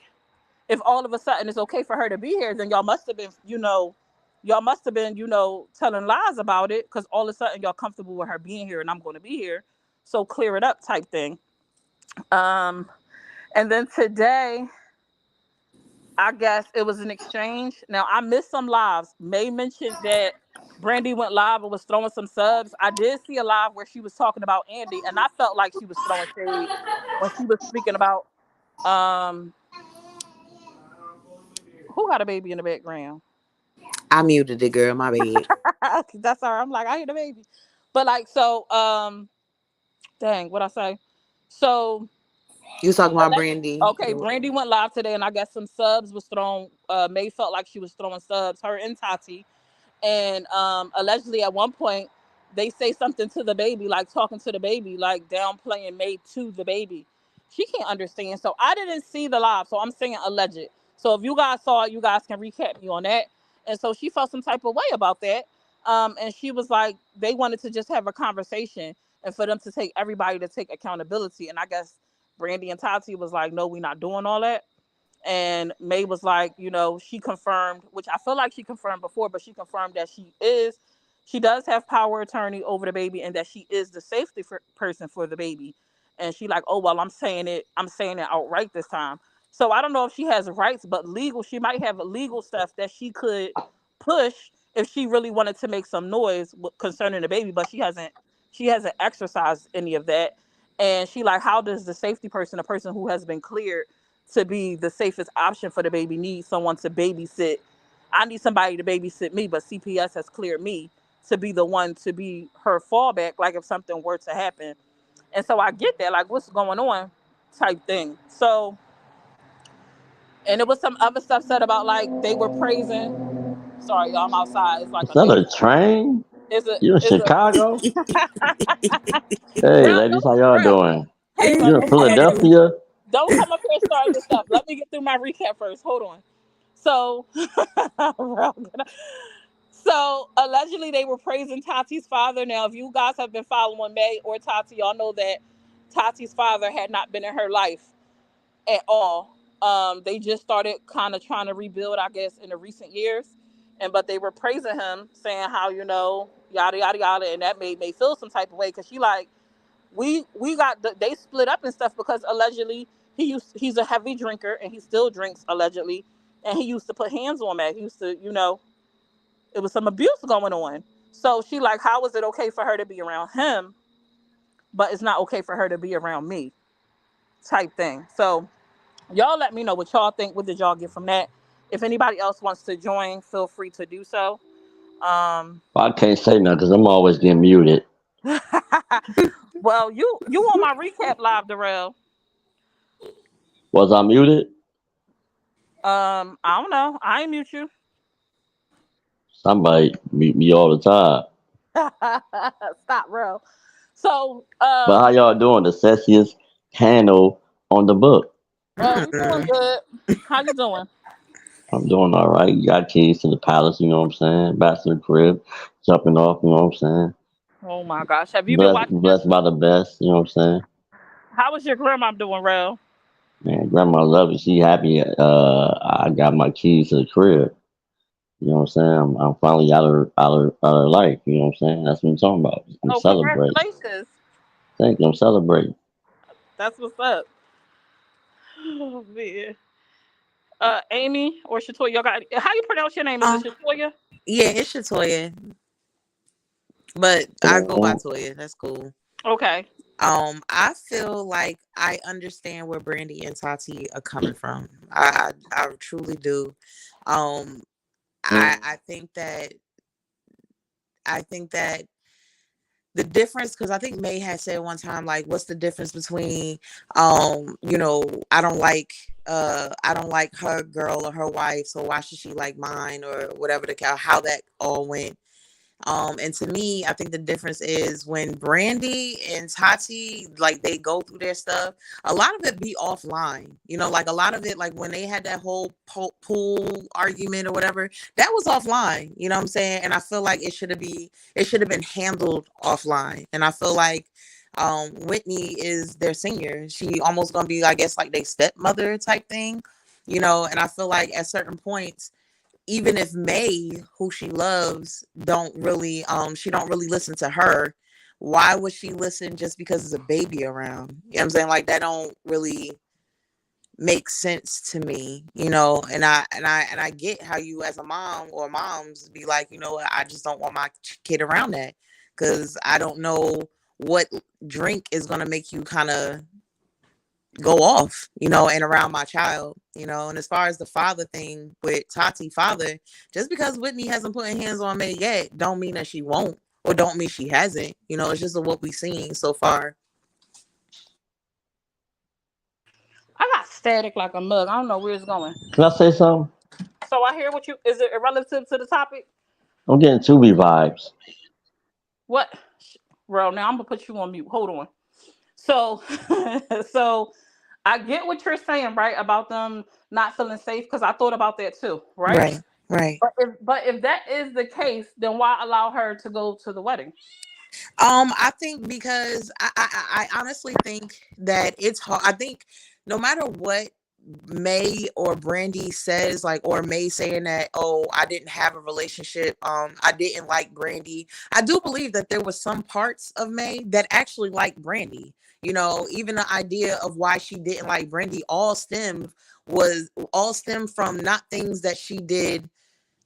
if all of a sudden it's okay for her to be here, then y'all must have been, telling lies about it, because all of a sudden y'all comfortable with her being here and I'm going to be here. So clear it up type thing. Um, and then today, I guess it was an exchange. Now I missed some lives. May mentioned that Brandy went live and was throwing some subs. I did see a live where she was talking about Andy, and I felt like she was throwing shade when she was speaking about um who got a baby in the background. I muted it, girl. My bad. That's all right. I'm like, I hear the baby. But like, so, dang, what I say? So, You was talking about Brandy. okay, Brandy went live today, and I guess some subs was thrown. May felt like she was throwing subs, her and Tati. And allegedly at one point they say something to the baby, like talking to the baby, like downplaying May to the baby. She can't understand. So I didn't see the live, so I'm saying alleged. So if you guys saw it, you guys can recap me on that. And so she felt some type of way about that. And she was like, they wanted to just have a conversation and for them to take everybody to take accountability. And I guess Brandy and Tati was like, no, we're not doing all that. And May was like, she confirmed, which I feel like she confirmed before, but she confirmed that she does have power of attorney over the baby, and that she is the safety person for the baby. And she like, oh well, I'm saying it outright this time. So I don't know if she has rights, but legal, she might have legal stuff that she could push if she really wanted to make some noise concerning the baby, but she hasn't exercised any of that. And she like, how does the safety person, a person who has been cleared to be the safest option for the baby, need someone to babysit? I need somebody to babysit me, but CPS has cleared me to be the one to be her fallback, like if something were to happen. And so I get that, like, what's going on type thing. So, and it was some other stuff said about like they were praising. Sorry, y'all, I'm outside. It's like Is a that neighbor. a train? Is a You in is a Chicago? Hey, real, ladies, how y'all real. doing? Hey, You in Philadelphia? don't come up here starting this stuff. Let me get through my recap first. Hold on. So, so allegedly they were praising Tati's father. Now, if you guys have been following May or Tati, y'all know that Tati's father had not been in her life at all. They just started kind of trying to rebuild, I guess, in the recent years. But they were praising him, saying how, yada yada yada, and that made me feel some type of way because she like we got they split up and stuff because allegedly he's a heavy drinker and he still drinks allegedly, and he used to put hands on Meg. He used to, you know, it was some abuse going on. So she like, how is it okay for her to be around him, but it's not okay for her to be around me, type thing. So y'all let me know what y'all think. What did y'all get from that? If anybody else wants to join, feel free to do so. I can't say nothing because I'm always getting muted. Well, you on my recap live, Darrell. Was I muted? I don't know. I ain't mute you. Somebody mute me all the time. Stop, bro. So, But how y'all doing? The sexiest panel on the book. we doing good. How you doing? I'm doing all right. You got keys to the palace, you know what I'm saying? Back to the crib, jumping off, you know what I'm saying? Oh my gosh, have you been watching? Blessed by the best, you know what I'm saying? How was your grandma doing, Rel? Man, grandma love it. She happy. I got my keys to the crib. You know what I'm saying? I'm finally out of her life. You know what I'm saying? That's what I'm talking about. I'm Oh, celebrating. congratulations. Thank you. I'm celebrating. That's what's up. Oh man. Amy or Shatoya, y'all got how you pronounce your name? Is it Shatoya? Yeah, it's Shatoya, but I go by Toya. That's cool. Okay. I feel like I understand where Brandy and Tati are coming from. I truly do. I think that the difference, because I think May had said one time, like, what's the difference between you know, I don't like her girl or her wife, so why should she like mine, or whatever how that all went. And to me, I think the difference is when Brandy and Tati, like, they go through their stuff, a lot of it be offline, you know, like a lot of it, like when they had that whole pool argument or whatever, that was offline, you know what I'm saying? And I feel like it should have been handled offline. And I feel like Whitney is their senior. She almost gonna be, I guess, like their stepmother type thing, you know. And I feel like at certain points, even if May, who she loves, she don't really listen to her, why would she listen just because there's a baby around? You know what I'm saying? Like, that don't really make sense to me, you know. And I get how you as a mom or moms be like, you know, I just don't want my kid around that, because I don't know what drink is going to make you kind of go off, you know, and around my child, you know. And as far as the father thing with Tati father, just because Whitney hasn't put hands on May yet, don't mean that she won't, or don't mean she hasn't, you know. It's just what we've seen so far. I got static like a mug. I don't know where it's going. Can I say something? So I hear what you, is it relative to the topic? I'm getting Tubi vibes. What? Bro, now I'm gonna put you on mute. Hold on. So so I get what you're saying, right, about them not feeling safe, because I thought about that too, right? Right. But if that is the case, then why allow her to go to the wedding? I think because I honestly think that it's hard. I think no matter what May or Brandy says, like, or May saying that, oh, I didn't have a relationship, I didn't like Brandy, I do believe that there was some parts of May that actually liked Brandy. You know, even the idea of why she didn't like Brandy all stemmed from not things that she did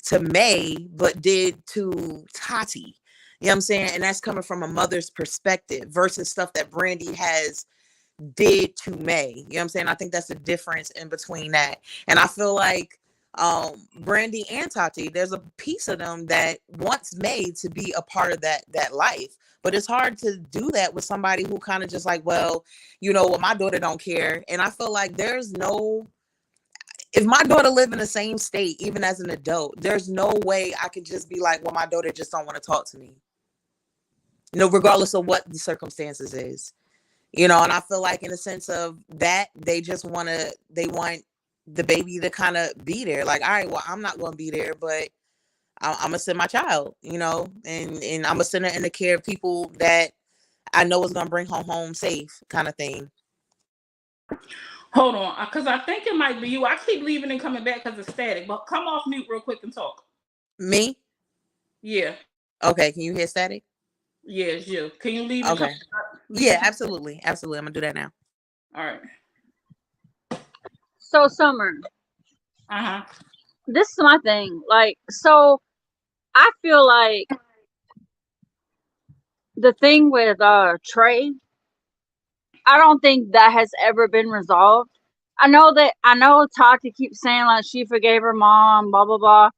to May, but did to Tati. You know what I'm saying? And that's coming from a mother's perspective versus stuff that Brandy has did to May. You know what I'm saying? I think that's the difference in between that. And I feel like Brandy and Tati, there's a piece of them that wants May to be a part of that life. But it's hard to do that with somebody who kind of just like, well, you know, well, my daughter don't care. And I feel like if my daughter live in the same state, even as an adult, there's no way I could just be like, well, my daughter just don't want to talk to me. You know, regardless of what the circumstances is. You know, and I feel like in the sense of that, they want the baby to kind of be there. Like, all right, well, I'm not going to be there, but I'm going to send my child, you know, and I'm going to send her in the care of people that I know is going to bring her home safe, kind of thing. Hold on, because I think it might be you. I keep leaving and coming back because it's static, but come off mute real quick and talk. Me? Yeah. Okay, can you hear static? Yeah, it's you. Can you leave? And Okay. leave Yeah, and absolutely. Absolutely. I'm gonna do that now. All right. So Summer, this is my thing. Like, so I feel like the thing with Trey, I don't think that has ever been resolved. I know Tati keeps saying like she forgave her mom, blah blah blah.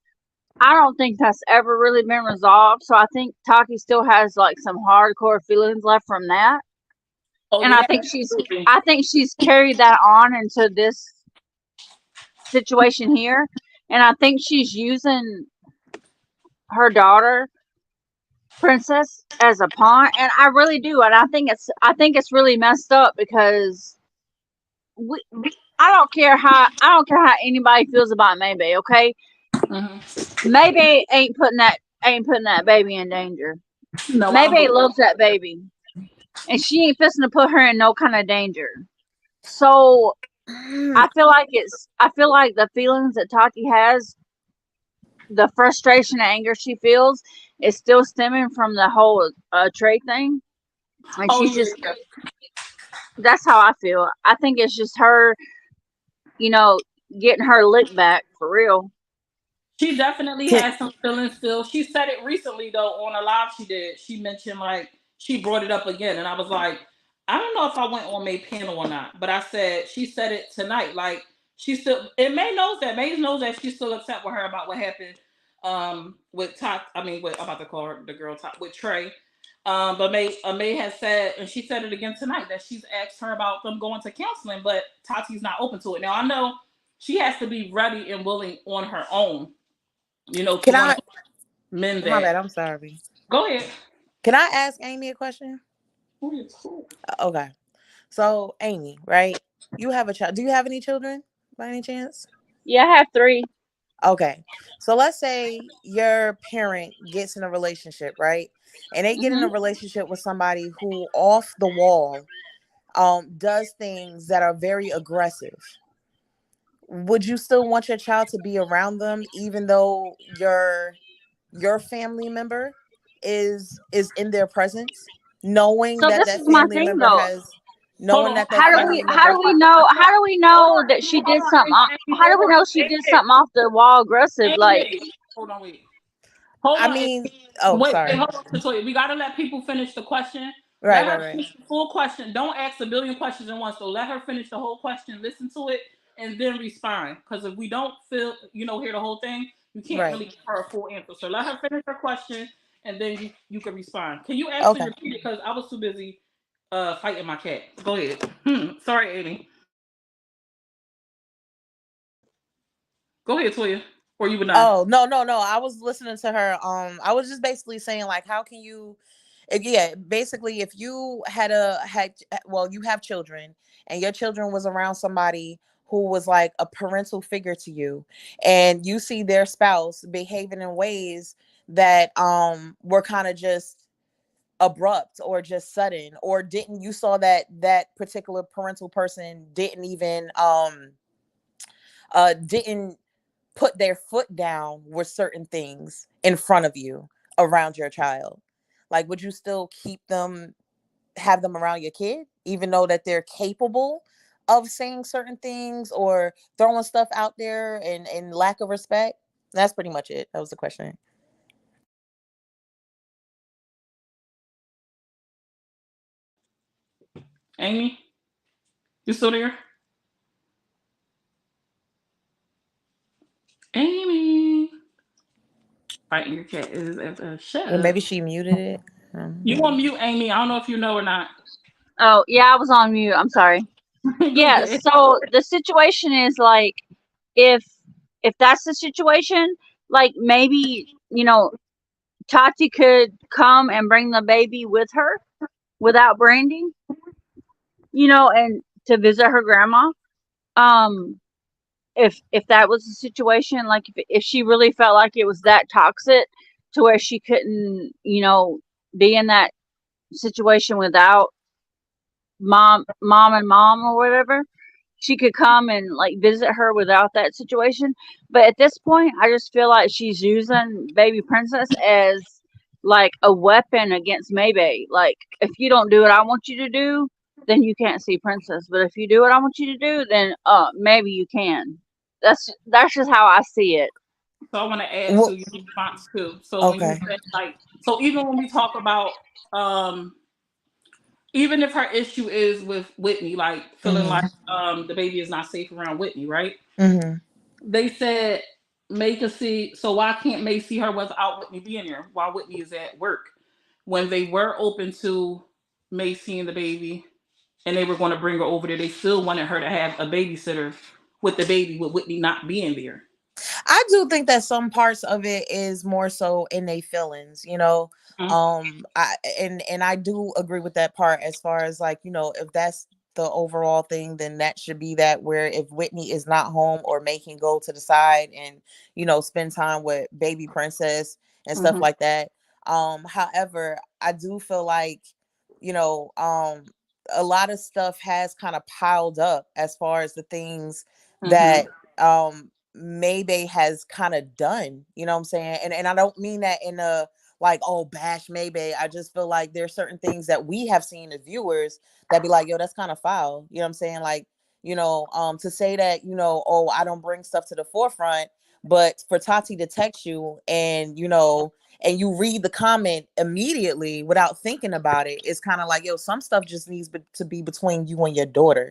I don't think that's ever really been resolved. So I think Taki still has like some hardcore feelings left from that. Oh And yeah, I think she's carried that on into this situation here. And I think she's using her daughter, Princess, as a pawn. And I really do. And I think it's really messed up because we, I don't care how anybody feels about Maybe, okay? Maybe ain't putting that baby in danger. No, Maybe loves that baby. And she ain't fixing to put her in no kind of danger. So I feel like the feelings that Taki has, the frustration and anger she feels, is still stemming from the whole Trey thing. And she's just, that's how I feel. I think it's just her, getting her lick back for real. She definitely has some feelings still. She said it recently though on a live she did. She mentioned like she brought it up again, and I was like, I don't know if I went on May panel or not, but I said she said it tonight. Like she still, and May knows that she's still upset with her about what happened with Tot. I mean, with I'm about to call her the girl Tot with Trey. But May has said, and she said it again tonight, that she's asked her about them going to counseling, but Tati's not open to it. Now I know she has to be ready and willing on her own. Can I mend that. My bad, I'm sorry. Go ahead. Can I ask Amy a question? Okay. So Amy, right? You have a child. Do you have any children by any chance? Yeah, I have 3. Okay. So let's say your parent gets in a relationship, right? And they get in a relationship with somebody who off the wall does things that are very aggressive. Would you still want your child to be around them even though your family member is in their presence, knowing So that this that is my family thing member though. has knowing that How do we know that she did something? How do we know she did something off the wall aggressive? Like, hold on, wait. I mean, oh, sorry. Hold on, Latoya. We gotta let people finish the question. Right. Finish the full question. Don't ask a billion questions at once. So let her finish the whole question, listen to it, and then respond. Because if we don't hear the whole thing, you can't really give her a full answer. So let her finish her question, and then you can respond. Can you actually repeat it? Because I was too busy fighting my cat. Go ahead. Sorry, Amy. Go ahead, Toya. Or you would not. Oh, no. I was listening to her. I was just basically saying, like, how can you basically if you you have children and your children was around somebody who was like a parental figure to you, and you see their spouse behaving in ways that were kind of just abrupt or just sudden, or you saw that particular parental person didn't even didn't put their foot down with certain things in front of you around your child, like, would you still have them around your kid even though that they're capable of saying certain things or throwing stuff out there and lack of respect? That's pretty much it. That was the question. Amy, you still there? Amy. Fighting your cat is at the shut Well, maybe she muted it. You on mute, Amy. I don't know if you know or not. oh yeah, I was on mute. I'm sorry. Yeah. So the situation is like, if that's the situation, like maybe Tati could come and bring the baby with her without Brandy, and to visit her grandma. If that was the situation, like if she really felt like it was that toxic to where she couldn't, be in that situation without mom and mom or whatever, she could come and like visit her without that situation. But at this point, I just feel like she's using baby Princess as like a weapon against Maybay. Like, if you don't do what I want you to do, then you can't see Princess. But if you do what I want you to do, then maybe you can. That's just how I see it. So I want to add Well, to your response too. So when you okay. said like, so even when we talk about, even if her issue is with Whitney, like feeling like the baby is not safe around Whitney, right? Mm-hmm. They said May can see. So why can't May see her without Whitney being there while Whitney is at work? When they were open to May seeing the baby, and they were going to bring her over there, they still wanted her to have a babysitter with the baby with Whitney not being there. I do think that some parts of it is more so in their feelings, you know. I do agree with that part as far as like, you know, if that's the overall thing, then that should be that, where if Whitney is not home, or May can go to the side and, you know, spend time with baby Princess and stuff like that. However, I do feel like, you know, a lot of stuff has kind of piled up as far as the things that Maybay has kind of done, you know what I'm saying? And I don't mean that in a like, oh, bash Maybay. I just feel like there's certain things that we have seen as viewers that be like, yo, that's kind of foul. You know what I'm saying? Like, you know, to say that, you know, oh, I don't bring stuff to the forefront, but for Tati to text you and, you know, and you read the comment immediately without thinking about it, it's kind of like, yo, some stuff just needs to be between you and your daughter.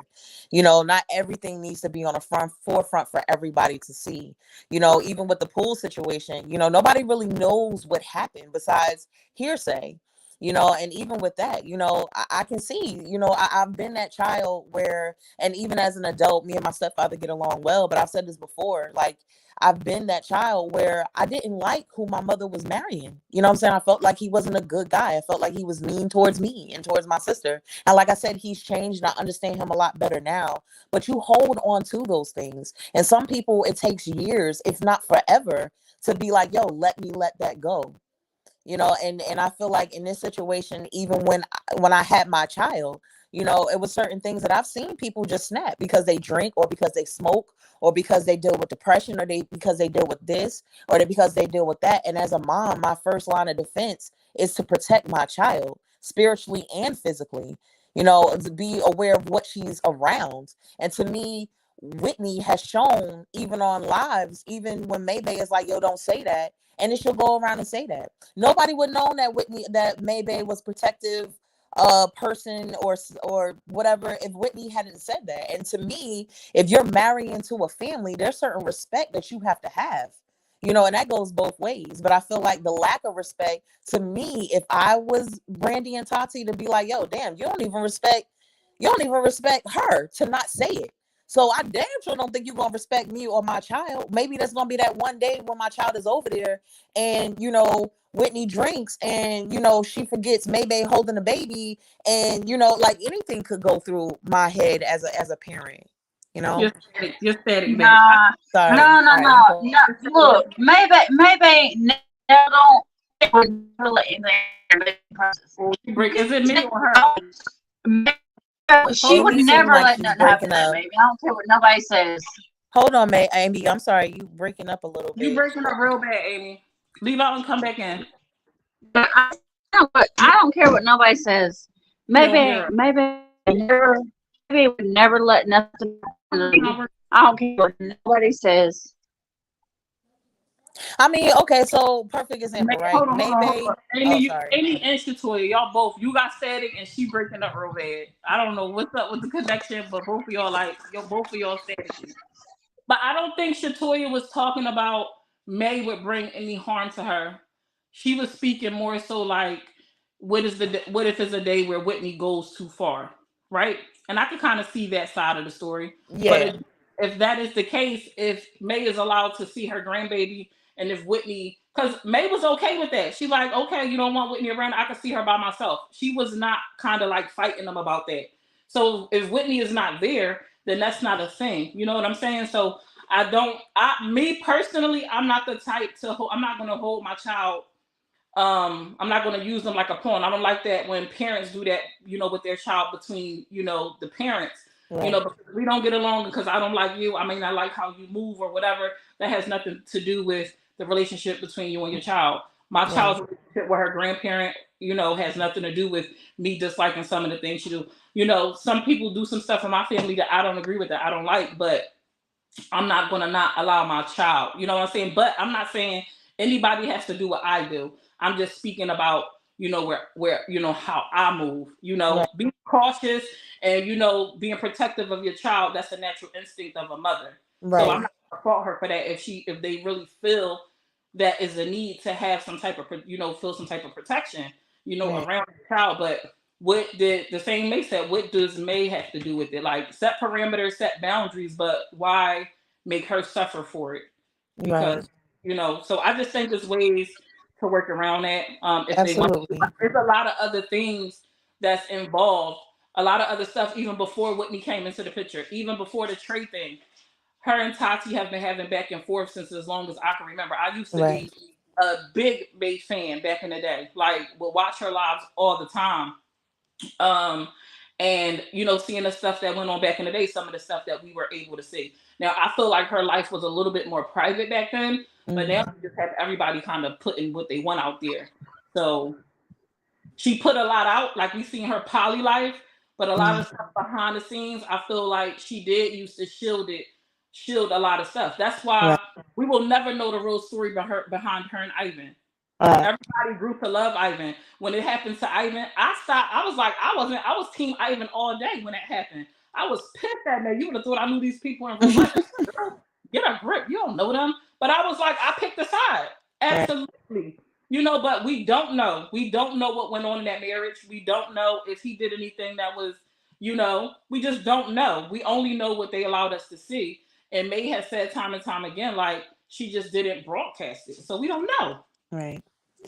You know, not everything needs to be on the forefront for everybody to see. You know, even with the pool situation, you know, nobody really knows what happened besides hearsay. You know, and even with that, you know, I can see, you know, I've been that child where, and even as an adult, me and my stepfather get along well, but I've said this before, like, I've been that child where I didn't like who my mother was marrying. You know what I'm saying? I felt like he wasn't a good guy. I felt like he was mean towards me and towards my sister. And like I said, he's changed and I understand him a lot better now. But you hold on to those things. And some people, it takes years, if not forever, to be like, yo, let me let that go. You know, and I feel like in this situation, even when I had my child, you know, it was certain things that I've seen people just snap because they drink, or because they smoke, or because they deal with depression, or because they deal with this, or because they deal with that. And as a mom, my first line of defense is to protect my child spiritually and physically, you know, to be aware of what she's around. And to me, Whitney has shown, even on lives, even when Maybay is like, yo, don't say that, and then she'll go around and say that. Nobody would know that Maybay was protective person or whatever if Whitney hadn't said that. And to me, if you're marrying into a family, there's certain respect that you have to have. You know, and that goes both ways. But I feel like the lack of respect, to me, if I was Brandy and Tati, to be like, yo, damn, you don't even respect her to not say it. So I damn sure don't think you're gonna respect me or my child. Maybe that's gonna be that one day when my child is over there and, you know, Whitney drinks and, you know, she forgets Maybay holding the baby, and, you know, like, anything could go through my head as a parent, you know. You're static, bitch. Nah, Sorry. no. Look, maybe never don't would never let anything Break. Is it me or her? She would never like let she's nothing happen breaking to up. me. I don't care what nobody says. Hold on, Amy. I'm sorry, you breaking up a little bit. You breaking up real bad, Amy. Leave out and come back in. I don't care what nobody says. Maybe would never let nothing happen to me. I don't care what nobody says. I mean, okay, so perfect example, right? Hold on. Amy, sorry. Amy and Shatoya, y'all both, you got static and she breaking up real bad. I don't know what's up with the connection, but both of y'all both of y'all static. But I don't think Shatoya was talking about May would bring any harm to her. She was speaking more so like, what if it's a day where Whitney goes too far, right? And I can kind of see that side of the story. Yeah. But if that is the case, if May is allowed to see her grandbaby, and if Whitney, because May was okay with that. She's like, okay, you don't want Whitney around, I can see her by myself. She was not kind of like fighting them about that. So if Whitney is not there, then that's not a thing. You know what I'm saying? So me personally, I'm not the type I'm not going to hold my child. I'm not going to use them like a pawn. I don't like that when parents do that, you know, with their child between, you know, the parents. Right. You know, because we don't get along because I don't like you. I may not like how you move or whatever. That has nothing to do with the relationship between you and your child. My Right. child's relationship with her grandparent, has nothing to do with me disliking some of the things she do. Some people do some stuff in my family that I don't agree with, that I don't like, but I'm not gonna not allow my child. You know what I'm saying? But I'm not saying anybody has to do what I do. I'm just speaking about, where how I move. Right. Be cautious and being protective of your child. That's a natural instinct of a mother. So I'm Right. not gonna fault her for that if they really feel that is a need to have some type of feel some type of protection Right. around the child. But what did the same May said? What does May have to do with it? Like, set parameters, set boundaries, but why make her suffer for it? Right. Because so I just think there's ways to work around that. If they want, Absolutely. there's a lot of other things that's involved. A lot of other stuff even before Whitney came into the picture, even before the Trey thing. Her and Tati have been having back and forth since as long as I can remember. I used to Right. be a big May fan back in the day. Like, would watch her lives all the time. And seeing the stuff that went on back in the day, some of the stuff that we were able to see. Now, I feel like her life was a little bit more private back then, but now she just have everybody kind of putting what they want out there. So she put a lot out, like we seen her poly life, but a lot of stuff behind the scenes, I feel like she did used to shield a lot of stuff. That's why we will never know the real story behind her and Ivan. Everybody grew to love Ivan. When it happened to Ivan, I stopped. I was like, I was team Ivan all day when it happened. I was pissed at me. You would have thought I knew these people in real life. Get a grip. You don't know them. But I was like, I picked a side. Absolutely. But we don't know. We don't know what went on in that marriage. We don't know if he did anything that was, we just don't know. We only know what they allowed us to see. And May has said time and time again, like, she just didn't broadcast it. So we don't know. Right.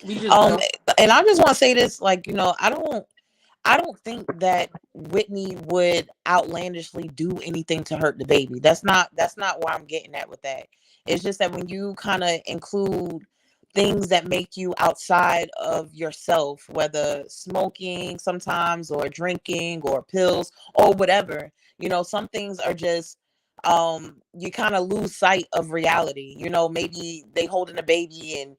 We just don't. And I just want to say this, like, I don't think that Whitney would outlandishly do anything to hurt the baby. That's not where I'm getting at with that. It's just that when you kind of include things that make you outside of yourself, whether smoking sometimes or drinking or pills or whatever, some things are just you kind of lose sight of reality. Maybe they holding a baby and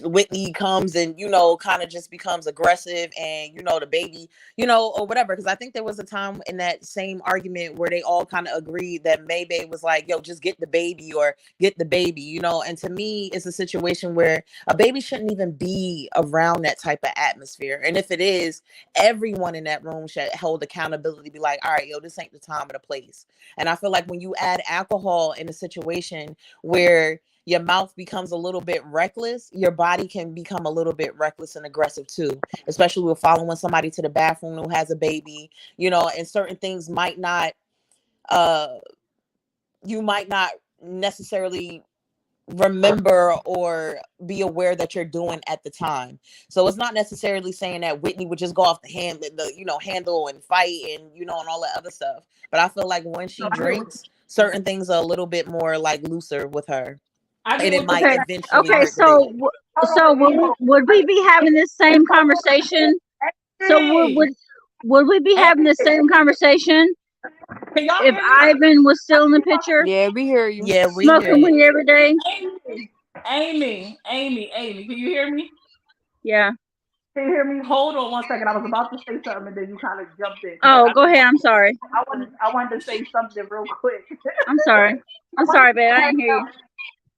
Whitney comes and kind of just becomes aggressive, and the baby or whatever. Because I think there was a time in that same argument where they all kind of agreed that Maybay was like, yo, just get the baby or get the baby, and to me it's a situation where a baby shouldn't even be around that type of atmosphere. And if it is, everyone in that room should hold accountability, be like, all right, yo, this ain't the time or the place. And I feel like when you add alcohol in a situation where your mouth becomes a little bit reckless, your body can become a little bit reckless and aggressive too, especially with following somebody to the bathroom who has a baby, and certain things might not, you might not necessarily remember or be aware that you're doing at the time. So it's not necessarily saying that Whitney would just go off the handle and fight and and all that other stuff. But I feel like when she drinks, certain things are a little bit more like looser with her. And it might eventually hurt the baby. So would we be having this same conversation? So would we be having this same conversation if Ivan was still in the picture? Yeah, we hear you. Yeah, we smoking weed every day. Amy, can you hear me? Yeah. Can you hear me? Hold on one second. I was about to say something and then you kind of jumped in. Oh, go ahead. I'm sorry. I wanted to say something real quick. I'm sorry, babe. I didn't hear you.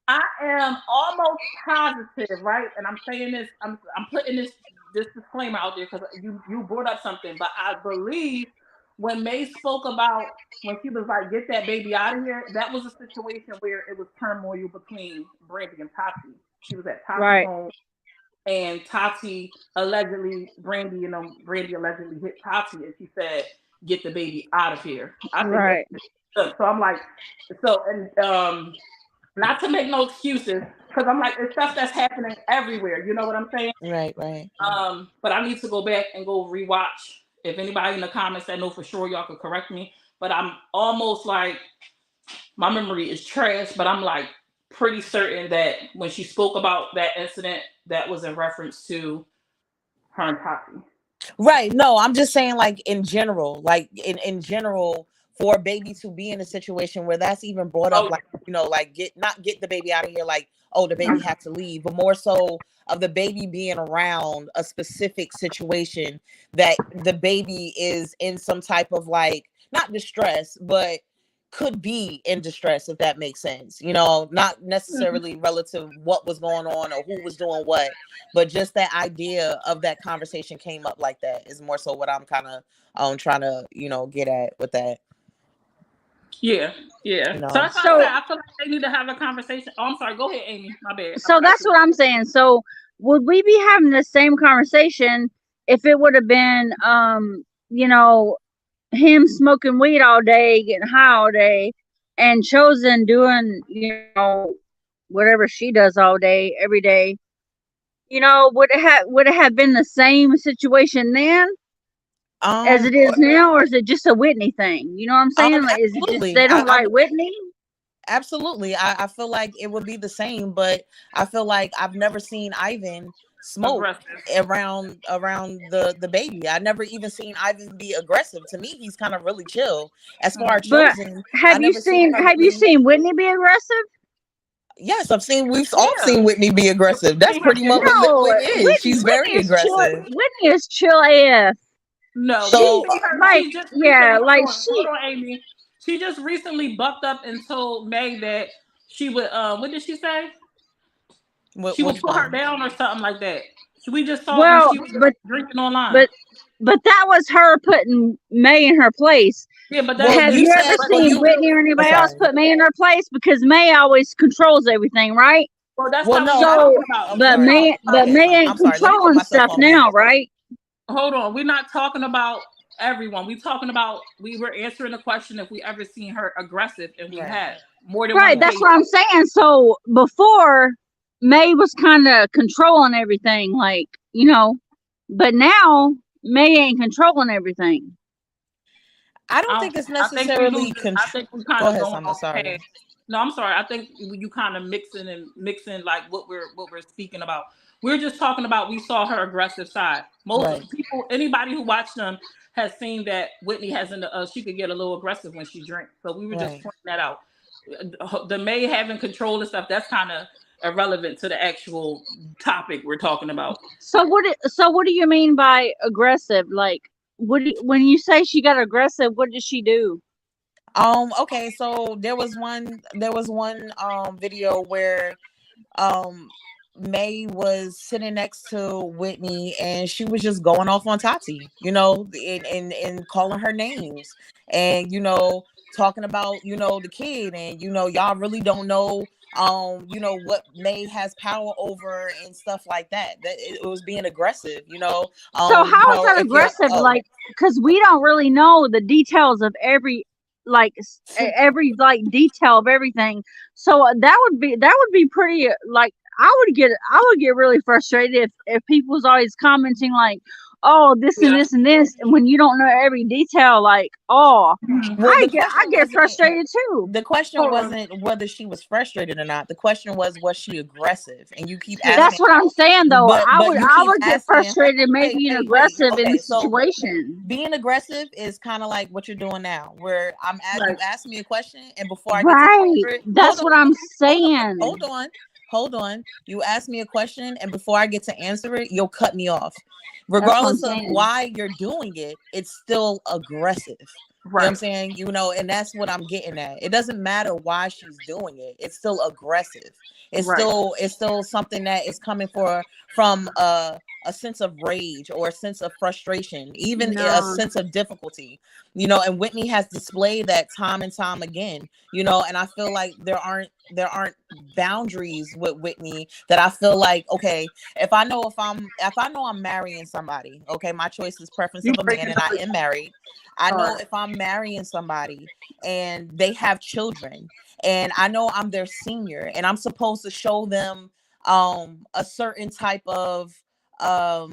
I am almost positive, right? And I'm saying this, I'm putting this disclaimer out there because you brought up something, but I believe when May spoke about when she was like, get that baby out of here, that was a situation where it was turmoil between Brandy and Tati. She was at Tati's home, and Tati allegedly, Brandy allegedly hit Tati, and she said, get the baby out of here. Right. So I'm like, not to make no excuses, because I'm like, it's stuff that's happening everywhere. You know what I'm saying? Right. But I need to go back and go rewatch. If anybody in the comments that know for sure, y'all could correct me. But I'm almost like, my memory is trash, but I'm like pretty certain that when she spoke about that incident, that was in reference to her and Tati. Right. No, I'm just saying, like, in general, in general, for a baby to be in a situation where that's even brought up, Oh, like, like get the baby out of here, like, oh, the baby had to leave, but more so of the baby being around a specific situation that the baby is in some type of, like, not distress, but could be in distress, if that makes sense. Not necessarily relative what was going on or who was doing what, but just that idea of that conversation came up like that is more so what I'm kind of trying to get at with that. yeah. So that's what I said. I feel like they need to have a conversation. Oh, I'm sorry. Go ahead, Amy. My bad. So that's what I'm saying. So would we be having the same conversation if it would have been, him smoking weed all day, getting high all day, and Chosen doing, whatever she does all day, every day? Would it have been the same situation then as it is now, or is it just a Whitney thing? You know what I'm saying? Like, is it just they don't like Whitney? Absolutely. I feel like it would be the same, but I feel like I've never seen Ivan smoke around the baby. I never even seen Ivan be aggressive. To me, he's kind of really chill. As far as Chosen, have you seen Whitney be aggressive? Yes, we've all seen Whitney be aggressive. That's pretty much what it is. She's very aggressive. Whitney is chill AF. No, so hold on, Amy. She just recently bucked up and told May that she would. What did she say? She would put her down or something like that. We just saw when she was drinking online. But that was her putting May in her place. Yeah, but have you ever seen Whitney or anybody else put May in her place? Because May always controls everything, right? Well, that's not what I'm talking about. May ain't controlling stuff now, right? Hold on, we're not talking about everyone. We were answering the question if we ever seen her aggressive, and we had more than one. That's what I'm saying. So before, May was kind of controlling everything, like, but now May ain't controlling everything. I don't think it's necessarily. I think we kind of going off past. No, I'm sorry. I think you kind of mixing like what we're speaking about. We're just talking about, we saw her aggressive side. Most people, anybody who watched them, has seen that Whitney she could get a little aggressive when she drinks. So we were just pointing that out. The May having control and stuff, that's kind of irrelevant to the actual topic we're talking about. So what do you mean by aggressive? Like, when you say she got aggressive, what did she do? Okay, so there was one video where May was sitting next to Whitney and she was just going off on Tati, and calling her names and talking about the kid, and y'all really don't know what May has power over and stuff like that. That it was being aggressive, so how is that aggressive? Like, because we don't really know the details of every detail of everything. So that would be pretty, like, I would get really frustrated if people was always commenting like, oh, this and this and this, and when you don't know every detail, like, I get frustrated too. The question wasn't whether she was frustrated or not. The question was she aggressive? And you keep asking. That's what I'm saying, though. I would get frustrated being aggressive in this situation. Being aggressive is kind of like what you're doing now, where you ask me a question, and before I get to answer it, that's what I'm saying. Hold on. You ask me a question, and before I get to answer it, you'll cut me off. Regardless of why you're doing it, it's still aggressive. Right. You know what I'm saying? And that's what I'm getting at. It doesn't matter why she's doing it. It's still aggressive. It's still something that is coming from a sense of rage or a sense of frustration, even a sense of difficulty. And Whitney has displayed that time and time again. And I feel like there aren't boundaries with Whitney that I feel like, okay, if I know I'm marrying somebody, okay, my choice is preference of a man, and I am married. I know if I'm marrying somebody and they have children, and I know I'm their senior, and I'm supposed to show them a certain type of I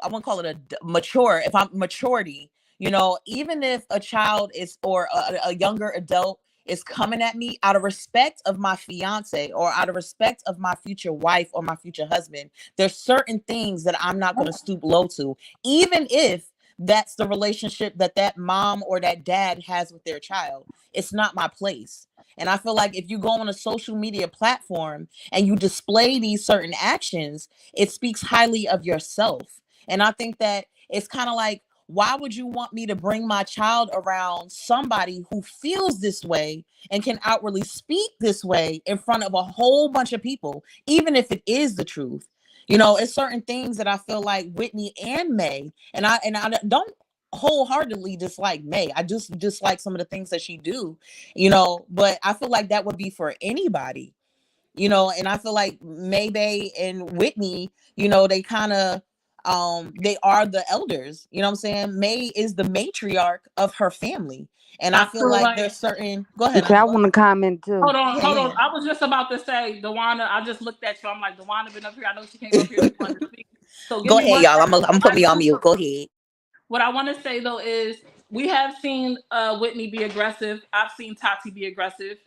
wouldn't call it maturity, even if a child is, or a younger adult is coming at me out of respect of my fiance or out of respect of my future wife or my future husband, there's certain things that I'm not going to stoop low to, even if that's the relationship that that mom or that dad has with their child. It's not my place. And I feel like if you go on a social media platform and you display these certain actions, it speaks highly of yourself. And I think that it's kind of like, why would you want me to bring my child around somebody who feels this way and can outwardly speak this way in front of a whole bunch of people, even if it is the truth? You know, it's certain things that I feel like Whitney and May, and I don't wholeheartedly dislike May. I just dislike some of the things that she do, you know, but I feel like that would be for anybody, you know. And I feel like Maybay and Whitney, you know, they kind of they are the elders, you know what I'm saying? May is the matriarch of her family. And I I feel feel like like, there's certain, go ahead, Okay, I go want to ahead. comment too. Yeah, hold on. yeah. I was just about to say, Dewana, I just looked at you. I'm like, Dewana been up here. I know she came up here. She wanted to speak. So give Go me ahead, one y'all. second. I'm gonna put me on mute. Go ahead. What I want to say though is we have seen Whitney be aggressive. I've seen Tati be aggressive.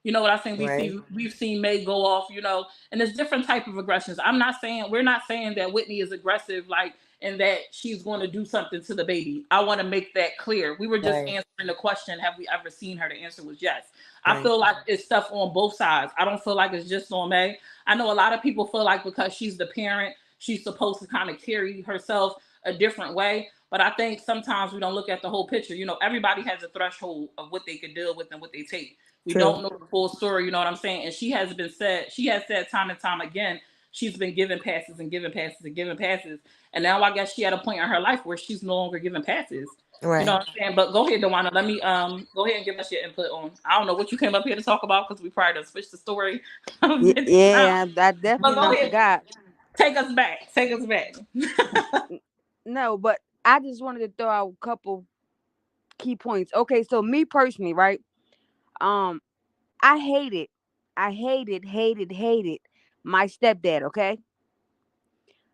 You know what I'm saying? Right. We've seen May go off. You know, and there's different type of aggressions. We're not saying that Whitney is aggressive, like, and that she's going to do something to the baby. I want to make that clear. We were just Right. answering the question: have we ever seen her? The answer was yes. I Right. feel like it's stuff on both sides. I don't feel like it's just on May. I know a lot of people feel like because she's the parent, she's supposed to kind of carry herself a different way. But I think sometimes we don't look at the whole picture. You know, everybody has a threshold of what they can deal with and what they take. We True. don't know the full story, you know what I'm saying? And she has said time and time again, she's been giving passes and giving passes and giving passes. And now I guess she had a point in her life where she's no longer giving passes. Right. You know what I'm saying? But go ahead, Dewana. Let me go ahead and give us your input on. I don't know what you came up here to talk about because we probably done switched the story. Yeah, I But definitely go done ahead. forgot. Take us back. Take us back. No, but I just wanted to throw out a couple key points. Okay, so me personally, right? Um, I hated my stepdad. Okay,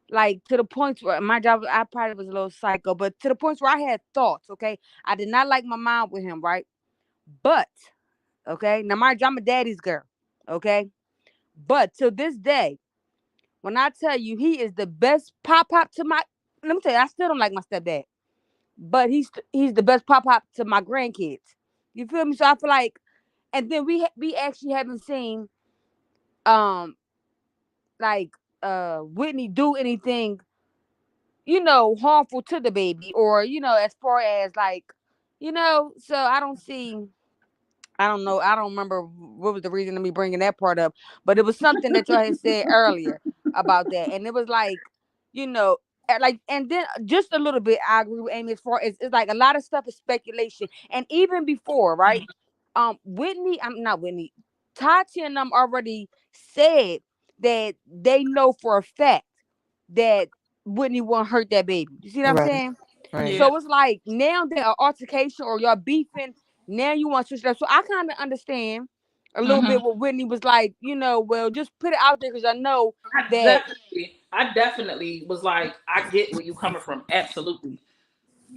like to the point where my job, I probably was a little psycho, but to the point where I had thoughts. Okay, I did not like my mom with him, right? But okay, now my I'm a daddy's girl. Okay, but to this day, when I tell you he is the best pop to my, let me tell you, I still don't like my stepdad, but he's the best pop to my grandkids. You feel me? So I feel like, and then we actually haven't seen um like Whitney do anything, you know, harmful to the baby, or you know, as far as like, you know. So I don't see. I don't know. I don't remember what was the reason of me bringing that part up, but it was something that y'all had said earlier about that, and it was like, you know, like, and then just a little bit. I agree with Amy as far as it's like a lot of stuff is speculation, and even before, right? Whitney, I'm not Whitney. Tati and them already said that they know for a fact that Whitney won't hurt that baby. You see what I'm Right. saying? Right. Yeah. So it's like now that an altercation or y'all beefing, now you want to switch it up. So I kind of understand a little Mm-hmm. bit what Whitney was like, you know, well, just put it out there because I know that. I definitely was like, I get where you coming from. Absolutely.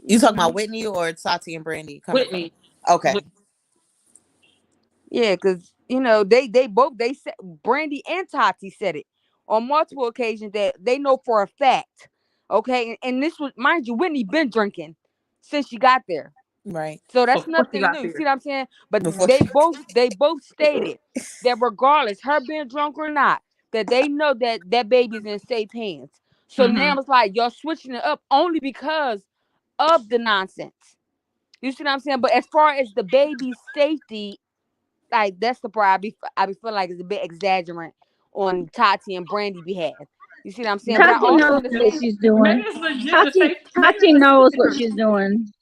You talking Mm-hmm. about Whitney or Tati and Brandy coming Whitney. from? Okay. Yeah, because you know they said, Brandy and Tati said it on multiple occasions that they know for a fact. Okay, and this was, mind you, Whitney been drinking since she got there. Right. So that's Before she nothing got new. You see there. what I'm saying? But Before they both stated that regardless, her being drunk or not, that they know that that baby's in safe hands. So Mm-hmm. now it's like y'all switching it up only because of the nonsense. You see what I'm saying? But as far as the baby's safety, like that's the part I be feeling like it's a bit exaggerant on Tati and Brandy behalf. You see what I'm saying? But I Tati also knows what understand. she's May doing. is legit the Tati, safety. Tati knows what she's doing.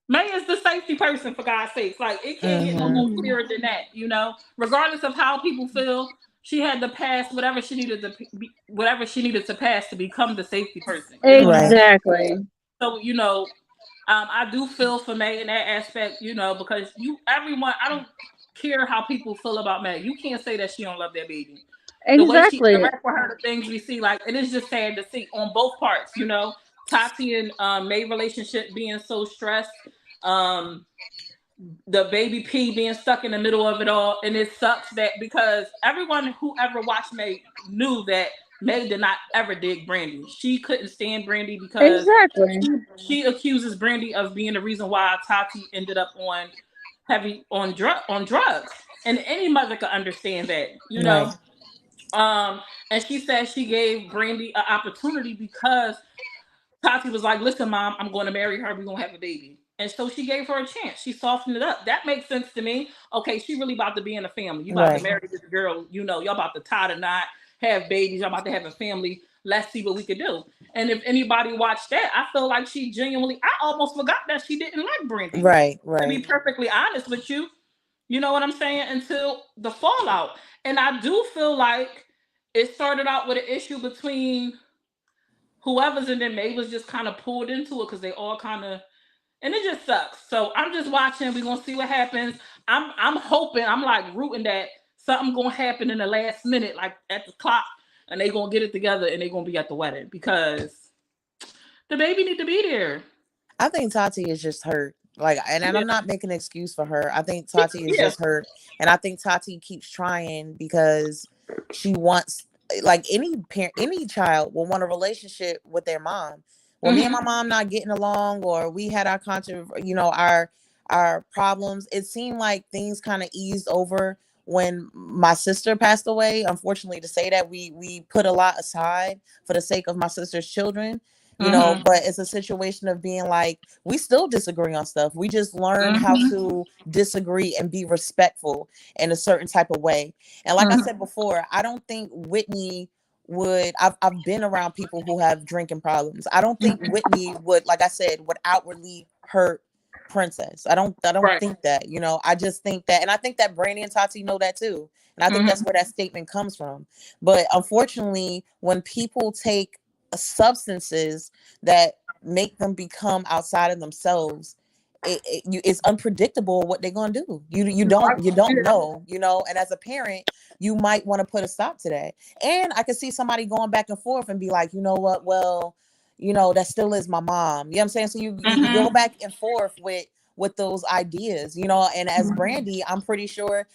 May is the safety person, for God's sakes. Like, it can't get no more Mm-hmm. clearer than that. You know, regardless of how people feel, she had to pass whatever she needed to pass to become the safety person. You know what I'm Right. saying? Exactly. So, you know, I do feel for May in that aspect. You know, because everyone, I don't care how people feel about May. You can't say that she don't love that baby. The way she Exactly. interacts with her, the things we see, like, it is just sad to see on both parts. You know, Tati and May relationship being so stressed. Um, the baby P being stuck in the middle of it all, and it sucks that because everyone who ever watched May knew that May did not ever dig Brandy. She couldn't stand Brandy because Exactly. she accuses Brandy of being the reason why Tati ended up on drugs. And any mother could understand that, you know. Right. And she said she gave Brandy an opportunity because Tati was like, "Listen, mom, I'm going to marry her. We're gonna have a baby." And so she gave her a chance. She softened it up. That makes sense to me. Okay, she really about to be in a family. You about to marry this girl. You know, y'all about to tie the knot, have babies. Y'all about to have a family. Let's see what we could do. And if anybody watched that, I feel like she genuinely. I almost forgot that she didn't like Brandy. Right. To be Right. perfectly honest with you, you know what I'm saying? Until the fallout, and I do feel like it started out with an issue between whoever's, and then May was just kind of pulled into it because they all kind of, and it just sucks. So I'm just watching. We're gonna see what happens. I'm hoping, I'm like rooting that something gonna happen in the last minute, like at the clock, and they gonna get it together and they gonna be at the wedding because the baby need to be there. I think Tati is just hurt. Like, and I'm not making an excuse for her. I think Tati is just hurt. And I think Tati keeps trying because she wants, like any parent, any child will want a relationship with their mom. When me and my mom not getting along, or we had our our problems, it seemed like things kind of eased over when my sister passed away. Unfortunately, to say that, we put a lot aside for the sake of my sister's children, you know, but it's a situation of being like, we still disagree on stuff. We just learn how to disagree and be respectful in a certain type of way. And like I said before, I don't think Whitney would, I've been around people who have drinking problems. I don't think Whitney would, like I said, would outwardly hurt Princess. I don't think that, you know. I just think that, and I think that Brandy and Tati know that too. And I think that's where that statement comes from. But unfortunately, when people take substances that make them become outside of themselves, it's unpredictable what they're gonna do. You don't know, you know. And as a parent, you might want to put a stop to that. And I could see somebody going back and forth and be like, you know what, well, you know, that still is my mom. You know what I'm saying? So you go back and forth with those ideas, you know. And as Brandy, I'm pretty sure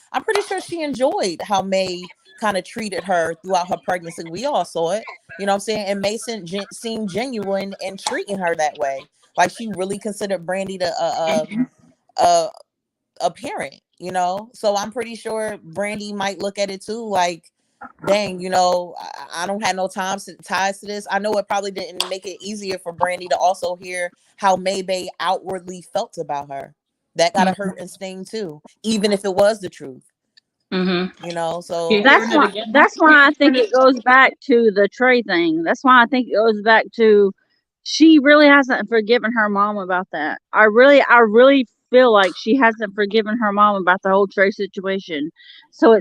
she enjoyed how May kind of treated her throughout her pregnancy. We all saw it, you know what I'm saying? And Mason seemed genuine in treating her that way. Like, she really considered Brandy a parent, you know? So I'm pretty sure Brandy might look at it too, like, dang, you know, I don't have no ties to this. I know it probably didn't make it easier for Brandy to also hear how Maybay outwardly felt about her. That gotta hurt and sting too, even if it was the truth. You know, so that's why I think it goes back to the Trey thing. That's why I think it goes back to, she really hasn't forgiven her mom about that. I really feel like she hasn't forgiven her mom about the whole Trey situation. So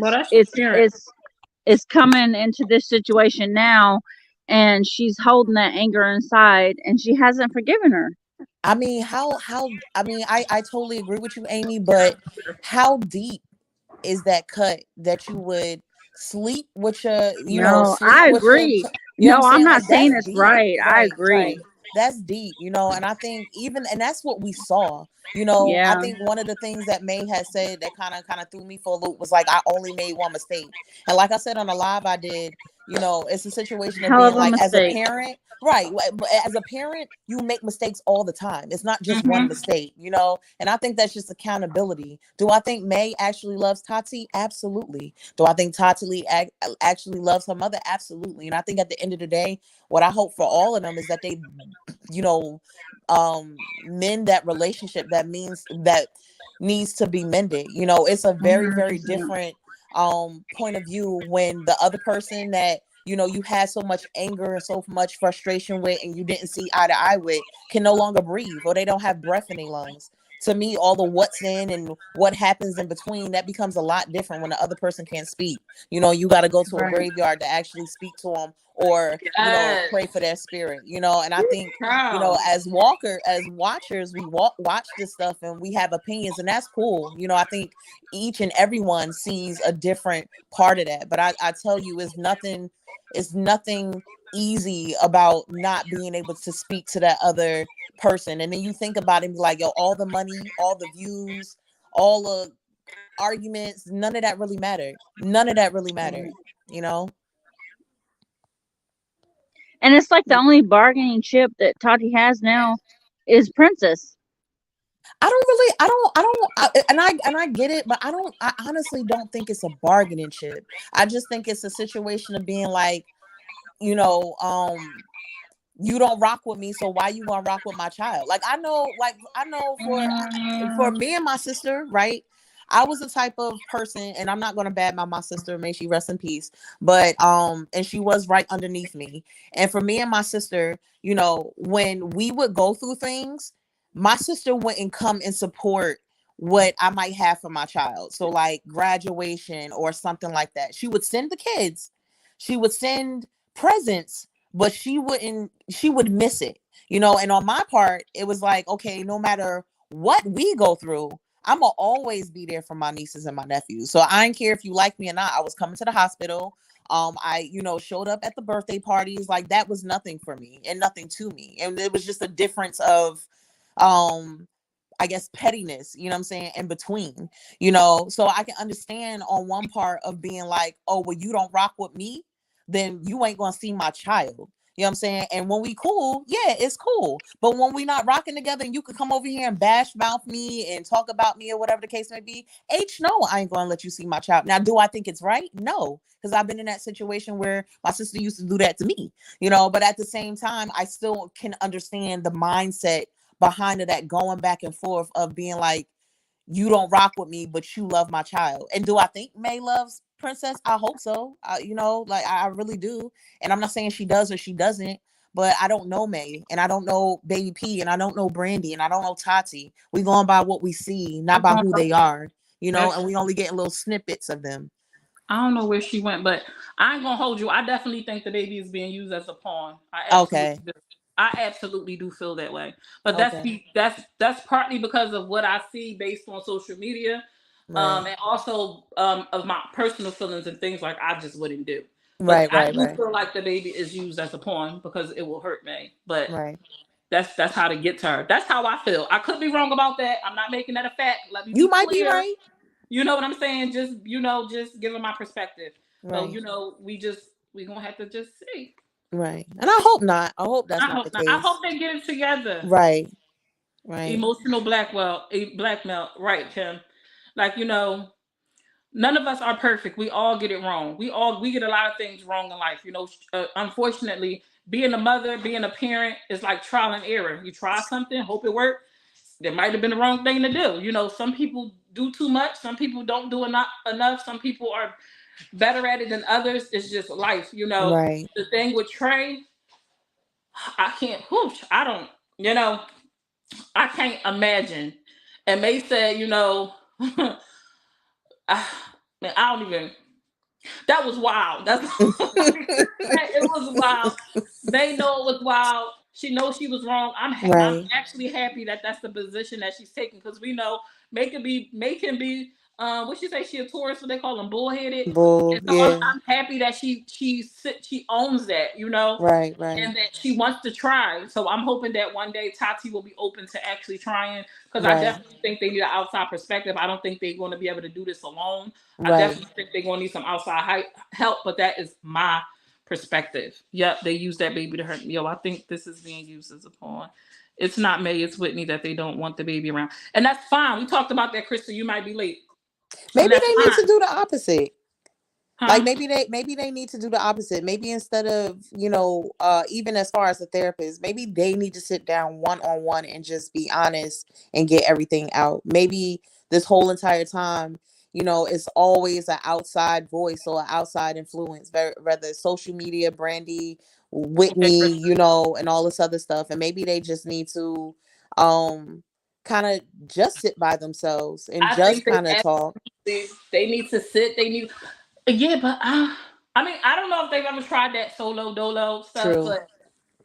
it's coming into this situation now, and she's holding that anger inside, and she hasn't forgiven her. I mean, I totally agree with you, Amy, but how deep is that cut that you would sleep with your, I agree. I'm not saying it's right. I agree. Right. That's deep, you know. And I think and that's what we saw, you know. I think one of the things that May had said that kind of threw me for a loop was like, I only made one mistake. And like I said on the live I did, you know, it's a situation of being like, as a parent, right? But as a parent, you make mistakes all the time. It's not just one mistake, you know. And I think that's just accountability. Do I think May actually loves Tati? Absolutely. Do I think Tati actually loves her mother? Absolutely. And I think at the end of the day, what I hope for all of them is that they, you know, mend that relationship that needs to be mended. You know, it's a very, very different point of view when the other person that, you know, you had so much anger and so much frustration with, and you didn't see eye to eye with, can no longer breathe, or they don't have breath in their lungs. To me, all the what's in and what happens in between, that becomes a lot different when the other person can't speak. You know, you got to go to a graveyard to actually speak to them, or you know, pray for their spirit, you know. And I think, you know, as watchers, we watch this stuff and we have opinions, and that's cool. You know, I think each and everyone sees a different part of that, but I tell you, it's nothing easy about not being able to speak to that other person. And then you think about it and be like, yo, all the money, all the views, all the arguments, none of that really mattered, you know. And it's like the only bargaining chip that Tati has now is Princess. And I get it, but I honestly don't think it's a bargaining chip. I just think it's a situation of being like, you know, you don't rock with me, so why you gonna rock with my child? Like I know for me and my sister, right? I was the type of person, and I'm not gonna badmouth my sister, may she rest in peace. But and she was right underneath me. And for me and my sister, you know, when we would go through things, my sister wouldn't come and support what I might have for my child. So like graduation or something like that. She would send the kids, she would send presents, but she would miss it, you know. And on my part, it was like, okay, no matter what we go through, I'm gonna always be there for my nieces and my nephews. So I didn't care if you like me or not. I was coming to the hospital. I, you know, showed up at the birthday parties. Like that was nothing for me and nothing to me. And it was just a difference of I guess pettiness, you know what I'm saying, in between, you know. So I can understand on one part of being like, oh, well, you don't rock with me, then you ain't gonna see my child. You know what I'm saying? And when we cool, yeah, it's cool. But when we not rocking together and you could come over here and bash mouth me and talk about me or whatever the case may be, no, I ain't gonna let you see my child. Now, do I think it's right? No, because I've been in that situation where my sister used to do that to me, you know. But at the same time, I still can understand the mindset behind of that going back and forth of being like, you don't rock with me, but you love my child. And do I think May loves Princess? I hope so. You know, like I really do. And I'm not saying she does or she doesn't, but I don't know May, and I don't know Baby P, and I don't know Brandy, and I don't know Tati. We going by what we see, not by who they are, you know. And we only get little snippets of them. I don't know where she went, but I ain't gonna hold you. I definitely think the baby is being used as a pawn. I absolutely do feel that way. But that's partly because of what I see based on social media, and also of my personal feelings and things like I just wouldn't do. But I do feel like the baby is used as a pawn because it will hurt me. But that's how to get to her. That's how I feel. I could be wrong about that. I'm not making that a fact. Let me be clear. Be right. You know what I'm saying? Just, you know, just giving my perspective. So, you know, we gonna have to just see. Right. And I hope not. I hope that's not the case. I hope they get it together. Right. Emotional blackmail. Right, Kim. Like, you know, none of us are perfect. We all get it wrong. We get a lot of things wrong in life. You know, unfortunately, being a mother, being a parent is like trial and error. You try something, hope it works. That might have been the wrong thing to do. You know, some people do too much. Some people don't do enough. Some people are better at it than others. It's just life, you know. The thing with Trey, I can't, I don't, you know, I can't imagine. And May said, you know, I don't even, that was wild. It was wild. They know it was wild. She knows she was wrong. I'm actually happy that that's the position that she's taking, because we know May can be what she say, she a Taurus, what they call them, bullheaded. I'm happy that she owns that, you know, and that she wants to try. So I'm hoping that one day Tati will be open to actually trying, because I definitely think they need an outside perspective. I don't think they're going to be able to do this alone. I definitely think they're going to need some outside help, but that is my perspective. Yep, they use that baby to hurt me. I think this is being used as a pawn. It's not May, it's Whitney that they don't want the baby around, and that's fine. We talked about that, Krista. You might be late. Maybe they need to do the opposite. Like maybe they need to do the opposite. Maybe instead of, you know, even as far as the therapist, maybe they need to sit down one-on-one and just be honest and get everything out. Maybe this whole entire time, you know, it's always an outside voice or an outside influence, whether it's social media, Brandy, Whitney, you know, and all this other stuff. And maybe they just need to kind of just sit by themselves and just kind of talk. They need to sit. They need, but I mean, I don't know if they've ever tried that solo dolo stuff, but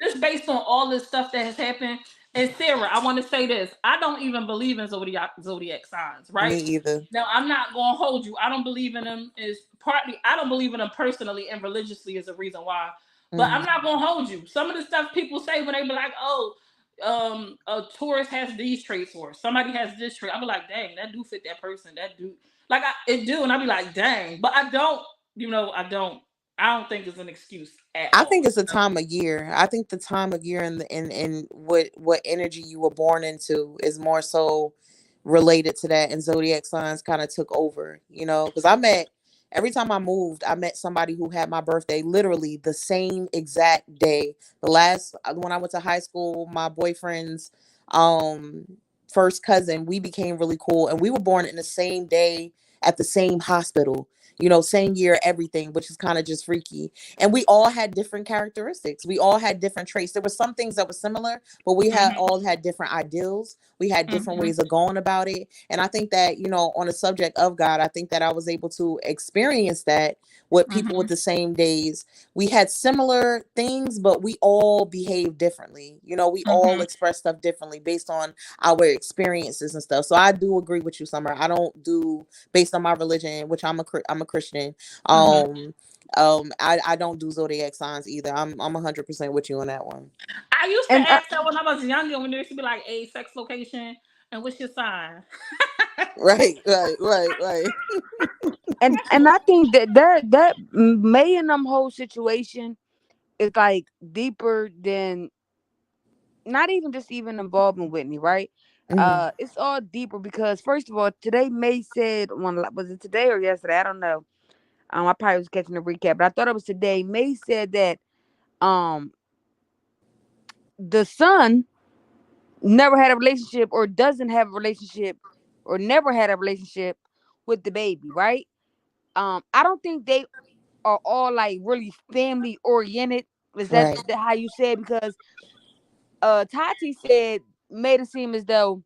just based on all this stuff that has happened. And Sarah, I want to say this: I don't even believe in zodiac signs, right? Me either. Now, I'm not going to hold you. I don't believe in them. I don't believe in them personally, and religiously is a reason why. But I'm not going to hold you. Some of the stuff people say when they be like, "Oh, a Taurus has these traits," or somebody has this trait, I be like, "Dang, that do fit that person. That do." Like it do, and I be like, dang, but I don't, you know, I I don't think it's an excuse at I all. think it's a time of year. I think the time of year and what energy you were born into is more so related to that, and zodiac signs kind of took over. Because every time I moved, I met somebody who had my birthday literally the same exact day. The last when I went to high school, my boyfriend's um first cousin, we became really cool, and we were born in the same day at the same hospital. Same year, everything, which is kind of just freaky. And we all had different characteristics. We all had different traits. There were some things that were similar, but we had Mm-hmm. all had different ideals. We had different Mm-hmm. ways of going about it. And I think that, on the subject of God, I think that I was able to experience that with people Mm-hmm. with the same days. We had similar things, but we all behaved differently. We all Mm-hmm. express stuff differently based on our experiences and stuff. So I do agree with you, Summer. I don't do based on my religion, which I'm a Christian. Mm-hmm. I don't do zodiac signs either. I'm 100% with you on that one. I used to And ask that when I was younger, when there used to be like age, sex, location, and what's your sign? Right, right, right, right. and I think that May and them whole situation is like deeper than not even just even involving Whitney, right? Mhm. It's all deeper because first of all, today May said was it today or yesterday? I don't know. I probably was catching the recap, but I thought it was today. May said that um the son never had a relationship or doesn't have a relationship or never had a relationship with the baby, right? I don't think they are all like really family oriented. Is that Right, how you say it? Because Tati said made it seem as though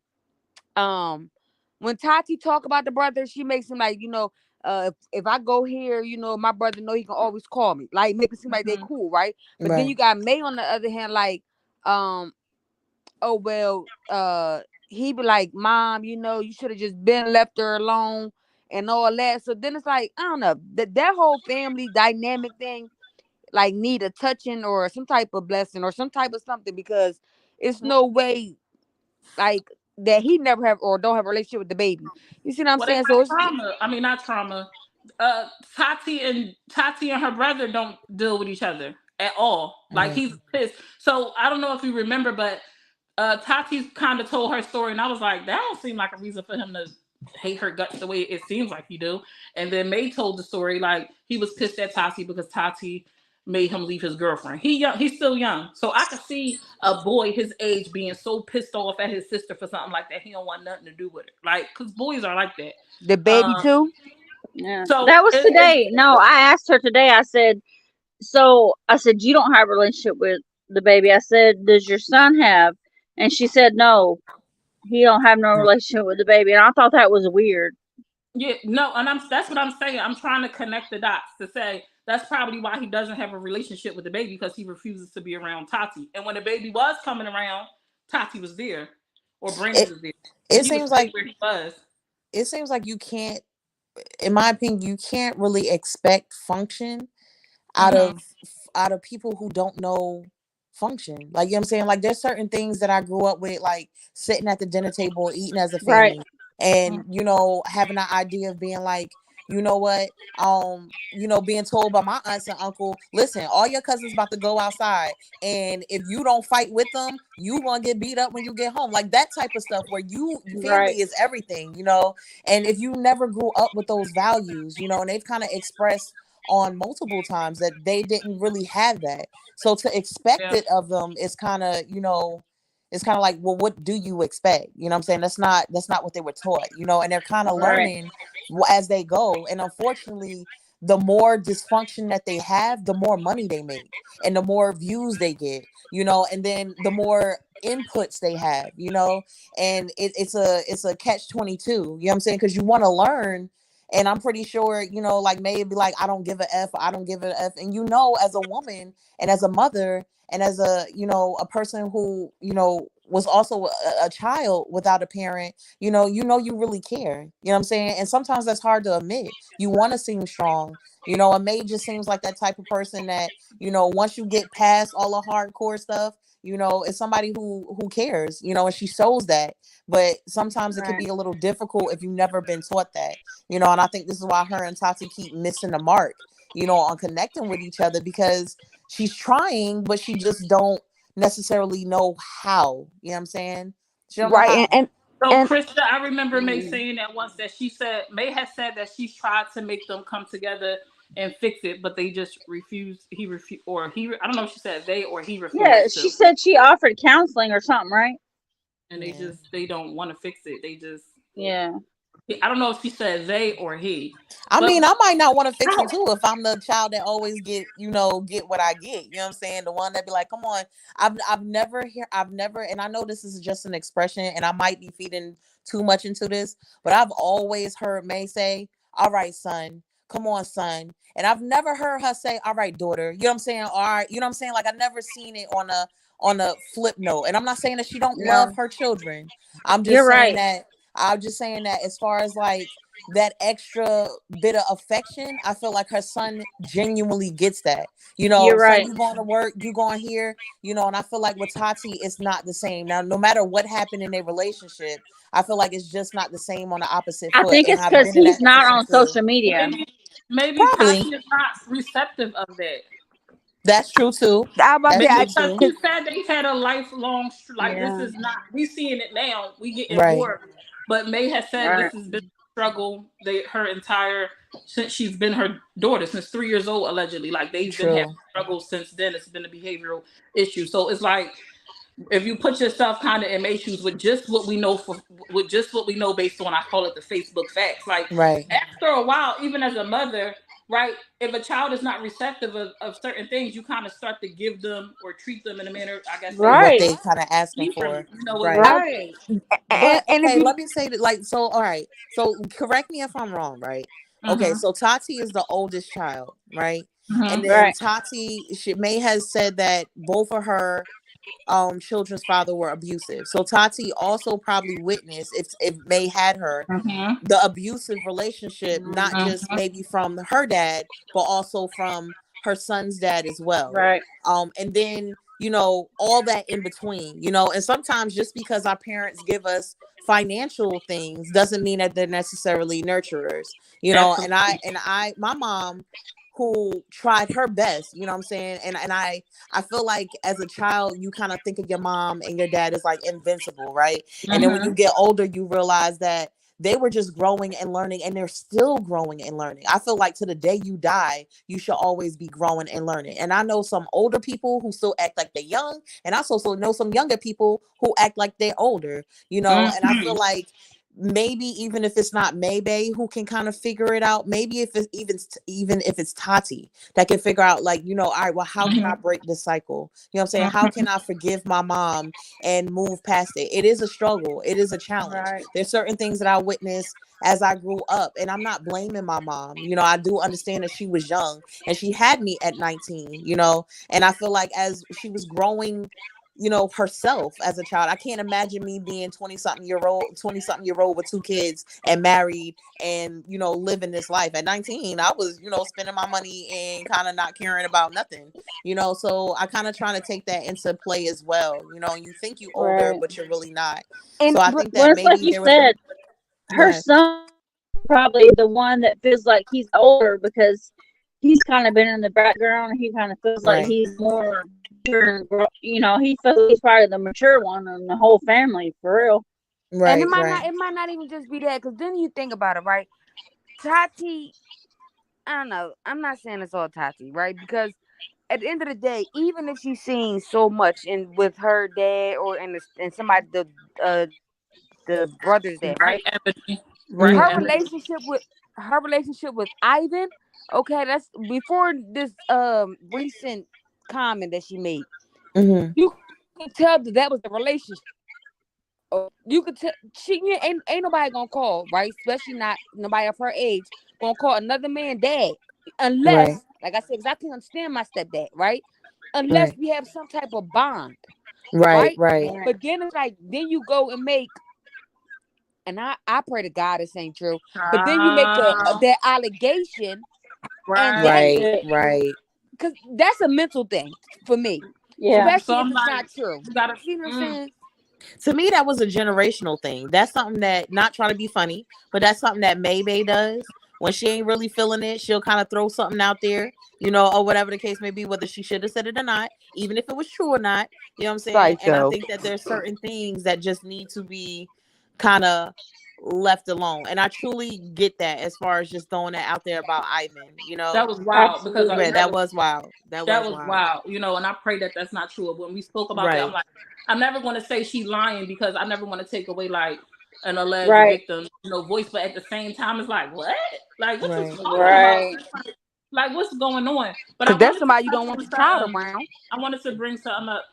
when Tati talk about the brother, she makes him like, if I go here, my brother know he can always call me. Like make it seem like they Mm-hmm. cool, right? But then right, you got May on the other hand, like, um, oh well, he be like, Mom, you should have just been left her alone and all that. So then it's like, I don't know, that whole family dynamic thing like need a touching or some type of blessing or some type of something because it's no way like that he never have or don't have a relationship with the baby. You see what I'm Well, they saying? So got it's trauma. I mean, not trauma. Tati and her brother don't deal with each other at all. Like right, he's pissed. So I don't know if you remember, but Tati kind of told her story, and I was like, that don't seem like a reason for him to hate her guts the way it seems like he do. And then May told the story like he was pissed at Tati because Tati made him leave his girlfriend. He's still young, so I could see a boy his age being so pissed off at his sister for something like that. He don't want nothing to do with it, like because boys are like that. the baby Um, too. Yeah, so that was today. No, I asked her today. I said, you don't have a relationship with the baby. I said, does your son have? And she said, no, he don't have no relationship with the baby. And I thought that was weird. yeah, no, and that's what I'm saying. I'm trying to connect the dots to say that's probably why he doesn't have a relationship with the baby because he refuses to be around Tati. And when the baby was coming around, Tati was there, or Brandon it was there, and it he was seems right like where he was. you can't, in my opinion, you can't really expect function out Mm-hmm. of people who don't know function. Like, what I'm saying? Like, there's certain things that I grew up with, like sitting at the dinner table eating as a Right. family, and having an idea of being like, you know what, being told by my aunts and uncle, listen, all your cousins about to go outside, and if you don't fight with them, you gonna get beat up when you get home. Like that type of stuff where your family Right. is everything. And if you never grew up with those values, and they've kind of expressed on multiple times that they didn't really have that. So to expect Yeah, it of them is kind of, it's kind of like, well, what do you expect? You know what I'm saying? That's not what they were taught, and they're kind of Right. learning as they go. And unfortunately, the more dysfunction that they have, the more money they make and the more views they get, and then the more inputs they have, and it's a catch 22, you know what I'm saying? Because you want to learn, and I'm pretty sure, like maybe like, I don't give a F, I don't give a F. And as a woman and as a mother and as a person who, was also a child without a parent, you really care. You know what I'm saying? And sometimes that's hard to admit. You want to seem strong. And May just seems like that type of person that, once you get past all the hardcore stuff, it's somebody who cares, and she shows that. But sometimes it can Right. be a little difficult if you've never been taught that. And I think this is why her and Tati keep missing the mark, on connecting with each other, because she's trying, but she just don't necessarily know how. You know what I'm saying? She don't know Right. how. So, And Krista, I remember May saying that once, that May has said that she's tried to make them come together and fix it, but they just refused. He refused, I don't know if she said they or he Yeah, refuses she to. said she offered counseling or something, right? And Yeah. they don't want to fix it. They just, Yeah. I don't know if she said they or he. I But mean, I might not want to fix it too if I'm the child that always get what I get. You know what I'm saying? The one that be like, come on. I've never, and I know this is just an expression, and I might be feeding too much into this, but I've always heard May say, "All right, son, come on, son," and I've never heard her say, "All right, daughter." You know what I'm saying? All right, you know what I'm saying? Like, I've never seen it on a flip note, and I'm not saying that she don't love No, her children. I'm you're just saying right. that. I'm just saying that as far as like that extra bit of affection, I feel like her son genuinely gets that. You're Son, right. you going to work, you going here, and I feel like with Tati, it's not the same. Now, no matter what happened in their relationship, I feel like it's just not the same on the opposite I foot. think And it's I've because been in he's that not position on too. social media. maybe Probably. Tati is not receptive of that. That's true too. I was about to say, That's Maybe true because too. she said they had a lifelong, like, this Yeah. is not, we seeing it now, we getting Right. more. But May has said Right. this has been a struggle, her entire, since she's been her daughter, since 3 years old, allegedly. Like, they've been having True. struggles since then. It's been a behavioral issue. So it's like, if you put yourself kind of in May's shoes with just what we know based on, I call it the Facebook facts. Like, Right. after a while, even as a mother, right, if a child is not receptive of certain things, you kind of start to give them or treat them in a manner, I guess, they What Right. they kind of asking different, for. as Right. well. Right. But and if okay, you let me say that, like, so all right. So correct me if I'm wrong, right? Okay, Mm-hmm. so Tati is the oldest child, right? And Mm-hmm. then Right. Tati, May has said that both of her children's father were abusive. So Tati also probably witnessed, if May had her, Mm-hmm. the abusive relationship, not just Mm-hmm. maybe from her dad, but also from her son's dad as well. Right. And then, all that in between, and sometimes just because our parents give us financial things doesn't mean that they're necessarily nurturers, and Absolutely. my mom, who tried her best, you know what I'm saying? And I feel like as a child, you kind of think of your mom and your dad as like invincible, right? And then when you Mm-hmm. get older, you realize that they were just growing and learning, and they're still growing and learning. I feel like to the day you die, you should always be growing and learning. And I know some older people who still act like they're young, and I also know some younger people who act like they're older, and I feel Mm-hmm. like maybe even if it's not Maybe who can kind of figure it out, maybe if it's even if it's Tati that can figure out, like, all right, well, how can I Mm-hmm. break this cycle? You know what I'm saying? How Mm-hmm. can I forgive my mom and move past it? It is a struggle. It is a challenge. Right. There's certain things that I witnessed as I grew up, and I'm not blaming my mom. I do understand that she was young and she had me at 19, and I feel like as she was growing, herself as a child, I can't imagine me being 20 something year old with two kids and married and, living this life. At 19, I was, spending my money and kind of not caring about nothing, so I kind of trying to take that into play as well. You think you older, Right. but you're really not. and So I but think Well, that it's like maybe you there was, said, go her ahead. son probably the one that feels like he's older because he's kind of been in the background. He kind of feels like Right. he's more mature he feels like he's probably the mature one in the whole family, for real. and Right. it Right. might not even just be that, because then you think about it, right? Tati, I don't know. I'm not saying it's all Tati, right? Because at the end of the day, even if she's seen so much in with her dad or and somebody, the brother's dad, right? Right, Ebony. Right, Mhm. Her Ebony. relationship with Ivan, okay, that's before this recent comment that she made. Mhm. You could tell that was the relationship. You could tell ain't nobody gonna call, right? Especially not nobody of her age gonna call another man dad, Right. unless, like I said, because I can understand my stepdad, right? Unless Right. we have some type of bond, Right. right? Right. But then it's like, then you go and make, and I pray to God this ain't true, but then you make that allegation, and then Right. Right. Yeah. Right. because that's a mental thing for me, Yeah. especially So if I'm it's like, not true. you gotta. You know what I'm saying? To me, that was a generational thing. That's something that, not trying to be funny, but that's something that Maybay does, when she ain't really feeling it, she'll kind of throw something out there, you know, or whatever the case may be, whether she should have said it or not, even if it was true or not. You know what I'm saying? And I Psycho. think that there's certain things that just need to be kind of left alone. And I truly get that as far as just throwing that out there about Ivan, you That know. was wild because Absolutely. Right, that was wild. That that was was wild. wild, you know, and I pray that that's not true. When we spoke about that, I'm Right. like, I'm never going to say she lying because I never want to take away like an alleged Right. victim, you know, voice, but at the same time, it's like, what? Like, what you Right. talking about? Right. Like, what's going on? But I Because that's wanted to somebody you touch don't want on your child something. around. I wanted to bring something up.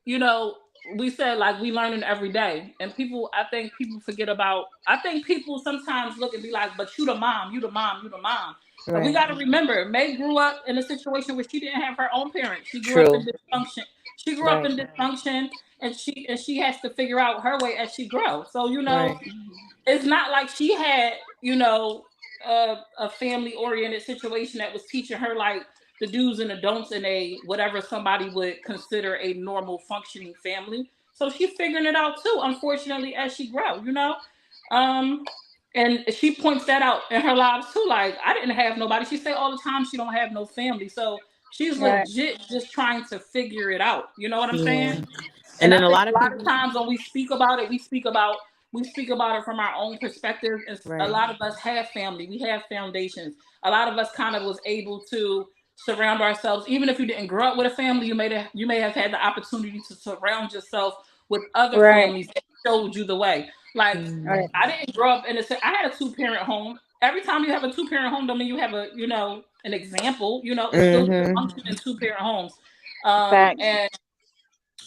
You know, we said like we learning every day, and people, I think people forget about. I think people sometimes look and be like, "But you the mom, you the mom, you the mom." And we Right. got to remember, May grew up in a situation where she didn't have her own parents. She grew up True. in dysfunction. She grew up Right. in dysfunction, and she has to figure out her way as she grows. So you know, Right. it's not like she had, you know, a family oriented situation that was teaching her like the do's and the don'ts in a whatever somebody would consider a normal functioning family. So she's figuring it out too, unfortunately, as she grows, you know. Um, and she points that out in her lives too. Like, I didn't have nobody. She say all the time she don't have no family. So she's Right. legit just trying to figure it out. You know what I'm Yeah. saying? And And then I a think lot a of lot of people. times when we speak about it, we speak about it from our own perspective. And a Right. lot of us have family. We have foundations. A lot of us kind of was able to surround ourselves. Even if you didn't grow up with a family, you may have had the opportunity to surround yourself with other Right. families that showed you the way. Like, Right. I didn't grow up in I had a 2-parent home. Every time you have a 2-parent home, don't mean you have a, you know, an example. You know, it's still Mm-hmm. functioning 2-parent homes. Facts. And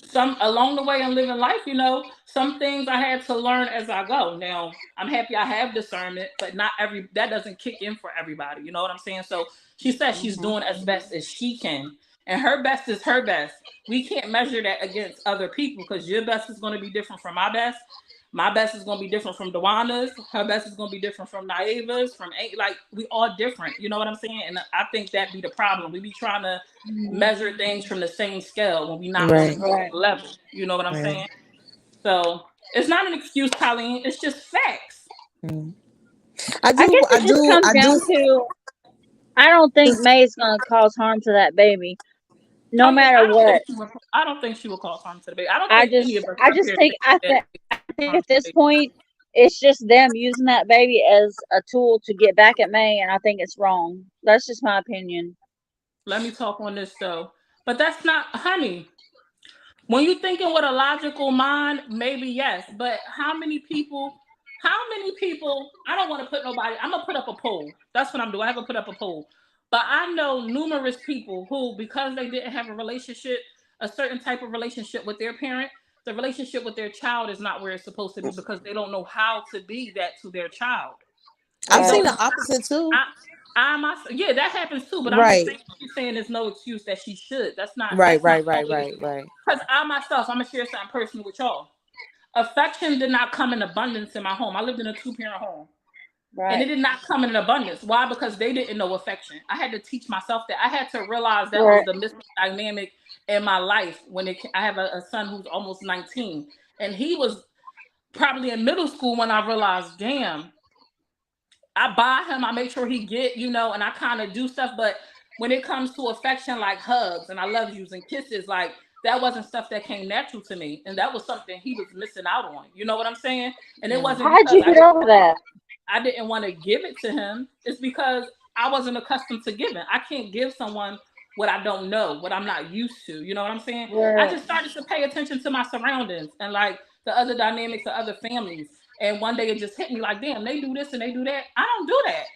some along the way in living life, you know, some things I had to learn as I go. Now, I'm happy I have discernment, but not every that doesn't kick in for everybody. You know what I'm saying? So she says she's Mhm. doing as best as she can, and her best is her best. We can't measure that against other people because your best is going to be different from my best. My best is going to be different from Dewana's. Her best is going to be different from Naiva's. Like, we all different. You know what I'm saying? And I think that be the problem. We be trying to measure things from the same scale when we're not on the Right. same Right. level. You know what I'm Right. saying? So it's not an excuse, Colleen. It's just facts. Mm. I guess it just comes I down do. to I don't think May's gonna cause harm to that baby, no Oh yeah, matter what. I don't think she will cause harm to the baby. I don't I think just any of us I up just here think think I think harm at to the this baby. point it's just them using that baby as a tool to get back at May, and I think it's wrong. That's just my opinion. Let me talk on this though. But that's not, honey. When you thinking with a logical mind, maybe yes. But how many people? How many people? I don't want to put nobody. I'm gonna put up a poll. That's what I'm doing. I have to put up a poll. But I know numerous people who, because they didn't have a relationship, a certain type of relationship with their parent, the relationship with their child is not where it's supposed to be because they don't know how to be that to their child. They I've Right. seen don't the know. opposite too. Yeah, that happens too. But I'm just Right. saying, she's saying there's no excuse that she should. That's not. Right. That's not Right. Right. always. Right. Right. Because I myself, I'm gonna share something personal with y'all. Affection did not come in abundance in my home. I lived in a 2-parent home, and it Right. did not come in abundance. Why? Because they didn't know affection. I had to teach myself that. I had to realize that was Right. the missing dynamic in my life. I have a son who's almost 19, and he was probably in middle school when I realized, damn, I buy him, I make sure he get, you know, and I kind of do stuff. But when it comes to affection, like hugs and I love yous and kisses, like that wasn't stuff that came natural to me. And that was something he was missing out on. You know what I'm saying? And it Yeah. wasn't How'd because you get over that? I didn't want to give it to him. It's because I wasn't accustomed to giving. I can't give someone what I don't know, what I'm not used to. You know what I'm saying? I Right. just started to pay attention to my surroundings and like the other dynamics of other families. And one day it just hit me like, damn, they do this and they do that. I don't do that.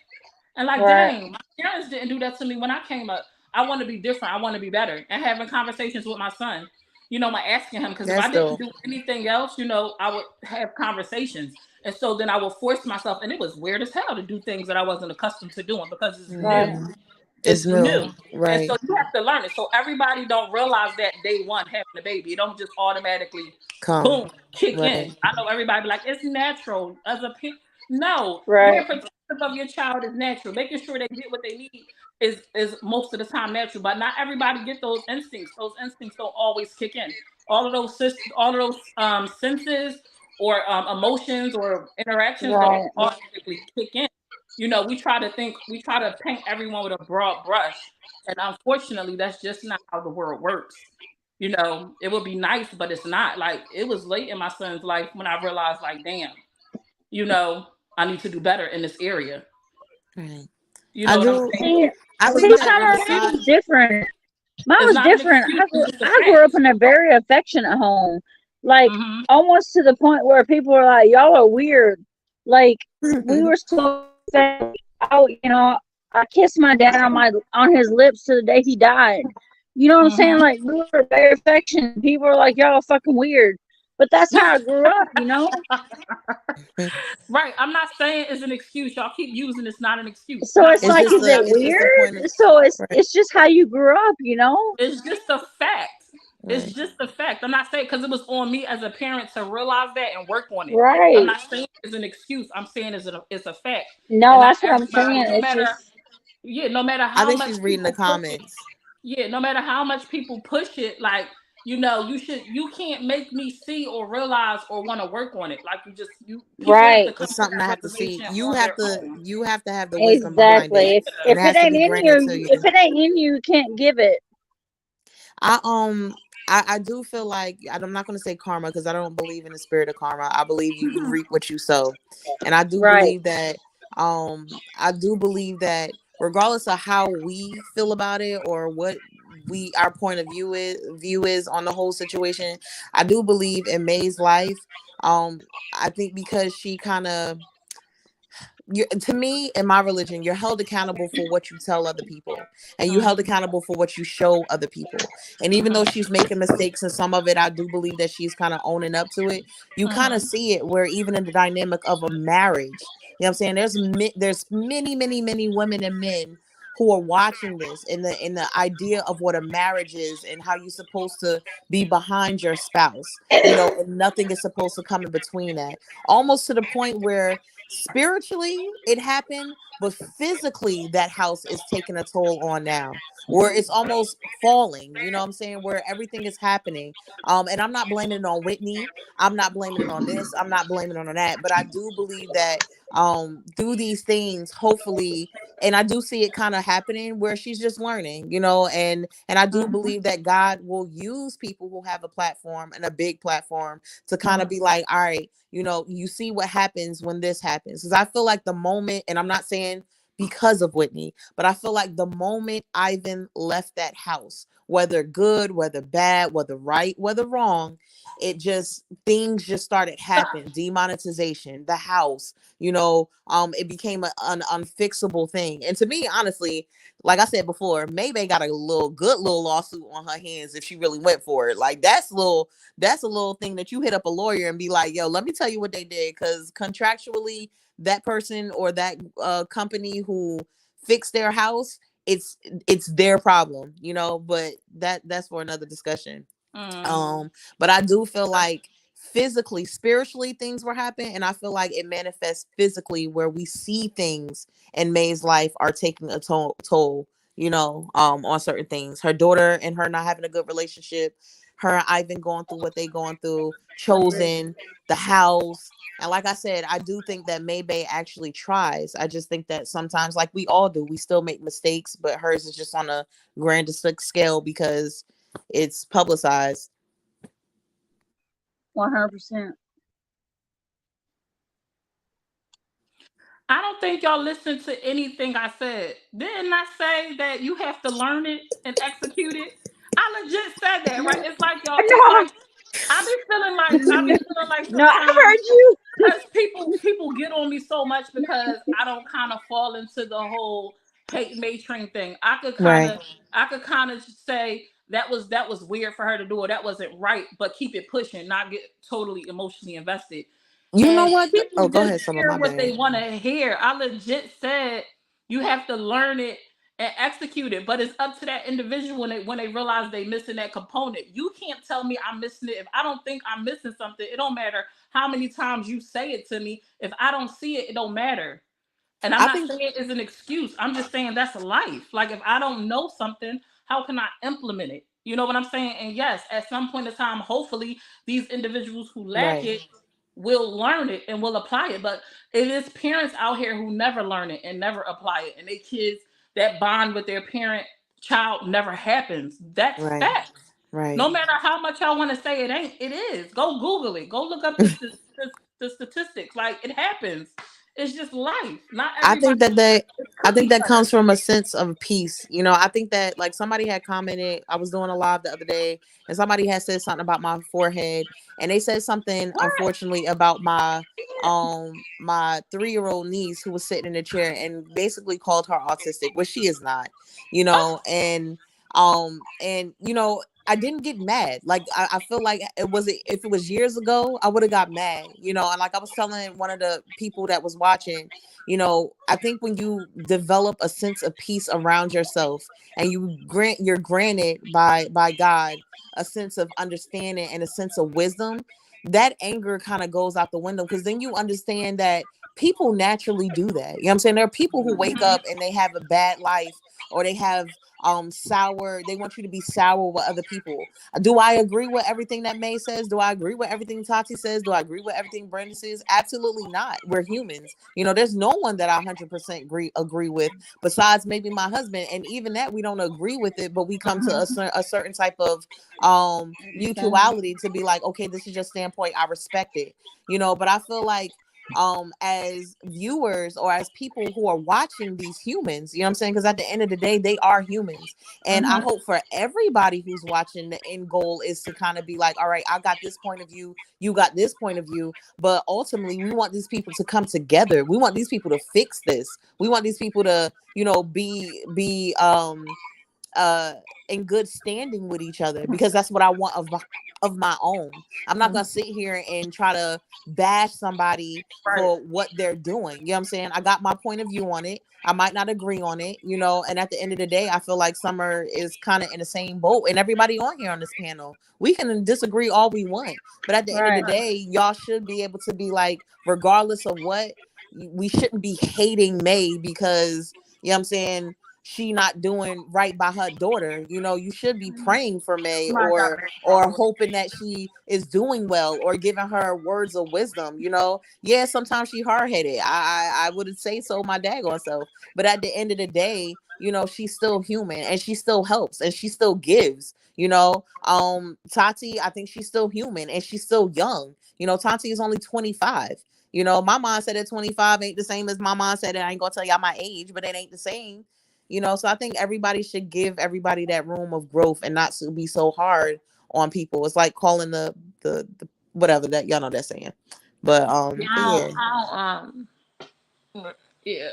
And like, Right. dang, my parents didn't do that to me when I came up. I want to be different. I want to be better. And having conversations with my son, you know, my asking him, because if That's I didn't dope. do anything else, you know, I would have conversations. And so then I would force myself, and it was weird as hell to do things that I wasn't accustomed to doing because it's Right. new. Mhm. It's It's new. new. And Right. so you have to learn it. So everybody don't realize that day one having a baby. It don't just automatically Come. boom kick Right. in. I know everybody be like, it's natural as a no, being Right. protective of your child is natural. Making sure they get what they need is most of the time natural. But not everybody get those instincts. Those instincts don't always kick in. All of those senses or emotions or interactions don't Right. automatically kick in. we try to paint everyone with a broad brush. And unfortunately, that's just not how the world works. It would be nice, but it's not. Like, it was late in my son's life when I realized, like, damn, I need to do better in this area. Right. You I know what I'm do. saying? I So think it's that not on an the Mine side. excuse. was different. Mine It's was not an different. excuse. It's just a I grew up fact. in a very affectionate home, like Hmm. almost to the point where people were like, "Y'all are weird." Like we were so out, I kissed my dad on his lips to the day he died. You know what I'm saying? Hmm. Like we were very affectionate. People were like, "Y'all are fucking weird," but that's how I grew up. Right. I'm not saying it's an excuse. Y'all keep using it's not an excuse. So Not it's It's one like, just is time. the it it's just the point of weird? So it's right, it's just how you grew up. It's just a fact. It's right. just a fact. I'm not saying because it was on me as a parent to realize that and work on it. I'm Right. not saying it's an excuse. I'm saying it's a fact. No, And not that's what I'm saying. everybody, no It's matter just no matter I how think much she's reading the people push it, comments. no matter how much people push it, like, you can't make me see or realize or want to work on it. Like, people have to right. come It's to something that I have to see. realization You on have their to own. you have to have the wisdom behind it, Exactly. If Yeah. and it if it has to ain't be in granted to you, you. if it ain't in you, you can't give it. I I do feel like I'm not going to say karma because I don't believe in the spirit of karma. I believe you reap what you sow, and Right. I do believe that regardless of how we feel about it or what our point of view is on the whole situation, I do believe in May's life. I think because she kind of to me in my religion, you're held accountable for what you tell other people, and you held Mhm. accountable for what you show other people. And even though Mhm. she's making mistakes and some of it I do believe that she's kind of owning up to it, you kind of Mhm. see it where even in the dynamic of a marriage, you know what I'm saying, there's many many women and men who are watching this in the idea of what a marriage is and how you're supposed to be behind your spouse, and nothing is supposed to come in between that, almost to the point where spiritually it happened, but physically that house is taking a toll on now, where it's almost falling, you know what I'm saying, where everything is happening. And I'm not blaming it on Whitney, I'm not blaming it on this, I'm not blaming it on that, but I do believe that through these things, hopefully, and I do see it kind of happening where she's just learning, and I do Mhm. believe that God will use people who have a platform and a big platform to kind of Mhm. be like, all right, you see what happens when this happens. Because I feel like the moment, and I'm not saying because of Whitney, but I feel like the moment Ivan left that house, whether good, whether bad, whether right, whether wrong, things just started happening. Demonetization, the house, it became an unfixable thing. And to me, honestly, like I said before, Maybay got a good little lawsuit on her hands if she really went for it. Like that's a little thing that you hit up a lawyer and be like, yo, let me tell you what they did. Because contractually, that person or that company who fixed their house, it's their problem, but that's for another discussion. Mhm. But I do feel like physically, spiritually, things were happening, and I feel like it manifests physically where we see things in May's life are taking a toll, on certain things. Her daughter and her not having a good relationship, her and Ivan going through what they going through, chosen, the house. And like I said, I do think that Maybay actually tries. I just think that sometimes, like we all do, we still make mistakes, but hers is just on a grander scale because it's publicized. 100%. I don't think y'all listened to anything I said. Didn't I say that you have to learn it and execute it? I legit said that, right? It's like y'all. It's No, like I be feeling like no, I sometimes heard you. because people get on me so much because I don't kind of fall into the whole hate matron thing. Right. I could kind of say that was weird for her to do, or that wasn't right, but keep it pushing, not get totally emotionally invested. You know And what? Oh, people go just ahead, Summer. hear My what they bad. want to hear. I legit said you have to learn it and execute it, but it's up to that individual when they realize they missing that component. You can't tell me I'm missing it if I don't think I'm missing something. It don't matter how many times you say it to me. If I don't see it, it don't matter. And I'm I not think saying it's an excuse. I'm just saying that's life. Like, if I don't know something, how can I implement it? You know what I'm saying? And yes, at some point in time, hopefully these individuals who lack right. it will learn it and will apply it. But it is parents out here who never learn it and never apply it, and they kids, that bond with their parent child never happens. That's Right. facts. Right. No matter how much y'all want to say it ain't, it is. Go Google it. Go look up the statistics. Like, it happens. It's just life. Not I think everybody that is I for think each that other. comes from a sense of peace. You know, I think that like somebody had commented, I was doing a live the other day, and somebody had said something about my forehead, and they said something What? unfortunately about my 3-year-old niece who was sitting in a chair and basically called her autistic, which she is not, you know, and you know, I didn't get mad. Like I feel like if it was years ago, I would have got mad, you know. And like I was telling one of the people that was watching, you know, I think when you develop a sense of peace around yourself and you're granted by God a sense of understanding and a sense of wisdom, that anger kind of goes out the window, because then you understand that people naturally do that. You know what I'm saying? There are people who wake up and they have a bad life, or they have they want you to be sour with other people. Do I agree with everything that May says? Do I agree with everything Tati says? Do I agree with everything Brenda says? Absolutely not. We're humans. You know, there's no one that I 100% agree with besides maybe my husband, and even that we don't agree with it, but we come to a certain type of mutuality to be like, okay, this is your standpoint, I respect it, you know. But I feel like as viewers or as people who are watching these humans, you know what I'm saying, because at the end of the day they are humans, and I hope for everybody who's watching, the end goal is to kind of be like, all right, I got this point of view, you got this point of view, but ultimately we want these people to come together. We want these people to fix this. We want these people to, you know, be uh in good standing with each other, because that's what I want of my own. I'm not gonna sit here and try to bash somebody Right. for what they're doing. You know what I'm saying? I got my point of view on it. I might not agree on it, you know, and at the end of the day, I feel like Summer is kind of in the same boat, and everybody on here on this panel. We can disagree all we want, but at the end of the Right. day, y'all should be able to be like, regardless of what, we shouldn't be hating May because, you know what I'm saying, she not doing right by her daughter. You know, you should be praying for May, My God, or hoping that she is doing well, or giving her words of wisdom. You know, yeah, sometimes she hard-headed. I wouldn't say so my daggone self, but at the end of the day, you know, she's still human, and she still helps, and she still gives. You know, Tati, I think she's still human, and she's still young. You know, Tati is only 25. You know, my mom said that 25 ain't the same as my mom said it. I ain't gonna tell y'all my age, but it ain't the same. You know, so I think everybody should give everybody that room of growth and not to be so hard on people. It's like calling the whatever that, y'all know that saying. But I yeah. don't, I don't, yeah.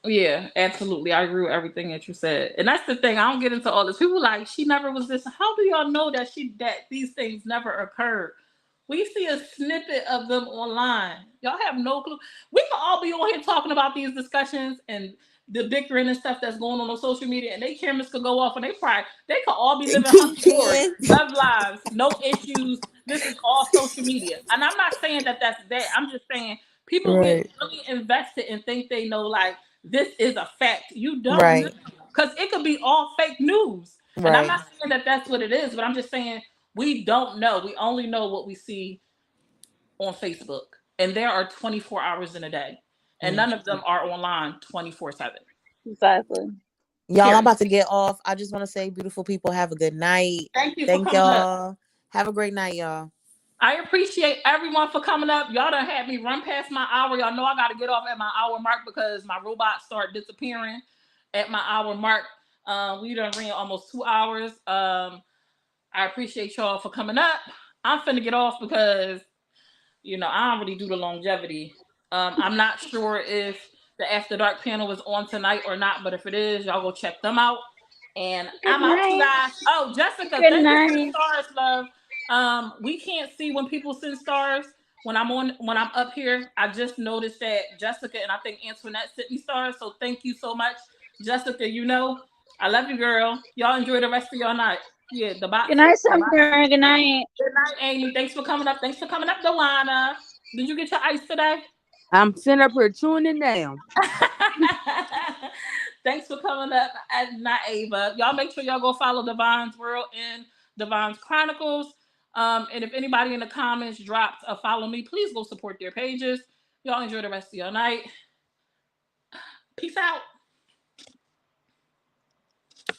Yeah, absolutely. I agree with everything that you said. And that's the thing. I don't get into all this. People like, she never was this. How do y'all know that these things never occurred? We see a snippet of them online. Y'all have no clue. We can all be on here talking about these discussions and the bickering and stuff that's going on social media, and they cameras could go off, and they could all be living hunky dory, Ken. love lives, no issues. This is all social media, and I'm not saying that that's bad. I'm just saying people get Right. really invested and think they know, like, this is a fact. You don't know, Right. because it could be all fake news. And I'm Right. not saying that that's what it is, but I'm just saying we don't know. We only know what we see on Facebook. And there are 24 hours in a day. And Mm. none of them are online 24/7. Exactly. Y'all, I'm Period. about to get off. I just want to say, beautiful people, have a good night. Thank you for Thank coming up. y'all. Have a great night, y'all. I appreciate everyone for coming up. Y'all done had me run past my hour. Y'all know I got to get off at my hour mark because my robots start disappearing at my hour mark. We done ran almost 2 hours. I appreciate y'all for coming up. I'm finna get off because, I don't really do the longevity. I'm not sure if the After Dark panel is on tonight or not, but if it is, y'all go check them out. And Good I'm out, you night. guys. Oh, Jessica, Good thank you for the night. stars, love. We can't see when people send stars when I'm up here. I just noticed that Jessica and I think Antoinette sent me stars. So thank you so much, Jessica. I love you, girl. Y'all enjoy the rest of your night. Yeah, the Good box. night, Summer. Good night. Good night, Amy. Thanks for coming up. Thanks for coming up, Dewana. Did you get your ice today? I'm sitting up here tuning down. Thanks for coming up, not Ava. Y'all make sure y'all go follow Divine's World and Divine's Chronicles. And if anybody in the comments drops a follow me, please go support their pages. Y'all enjoy the rest of your night. Peace out.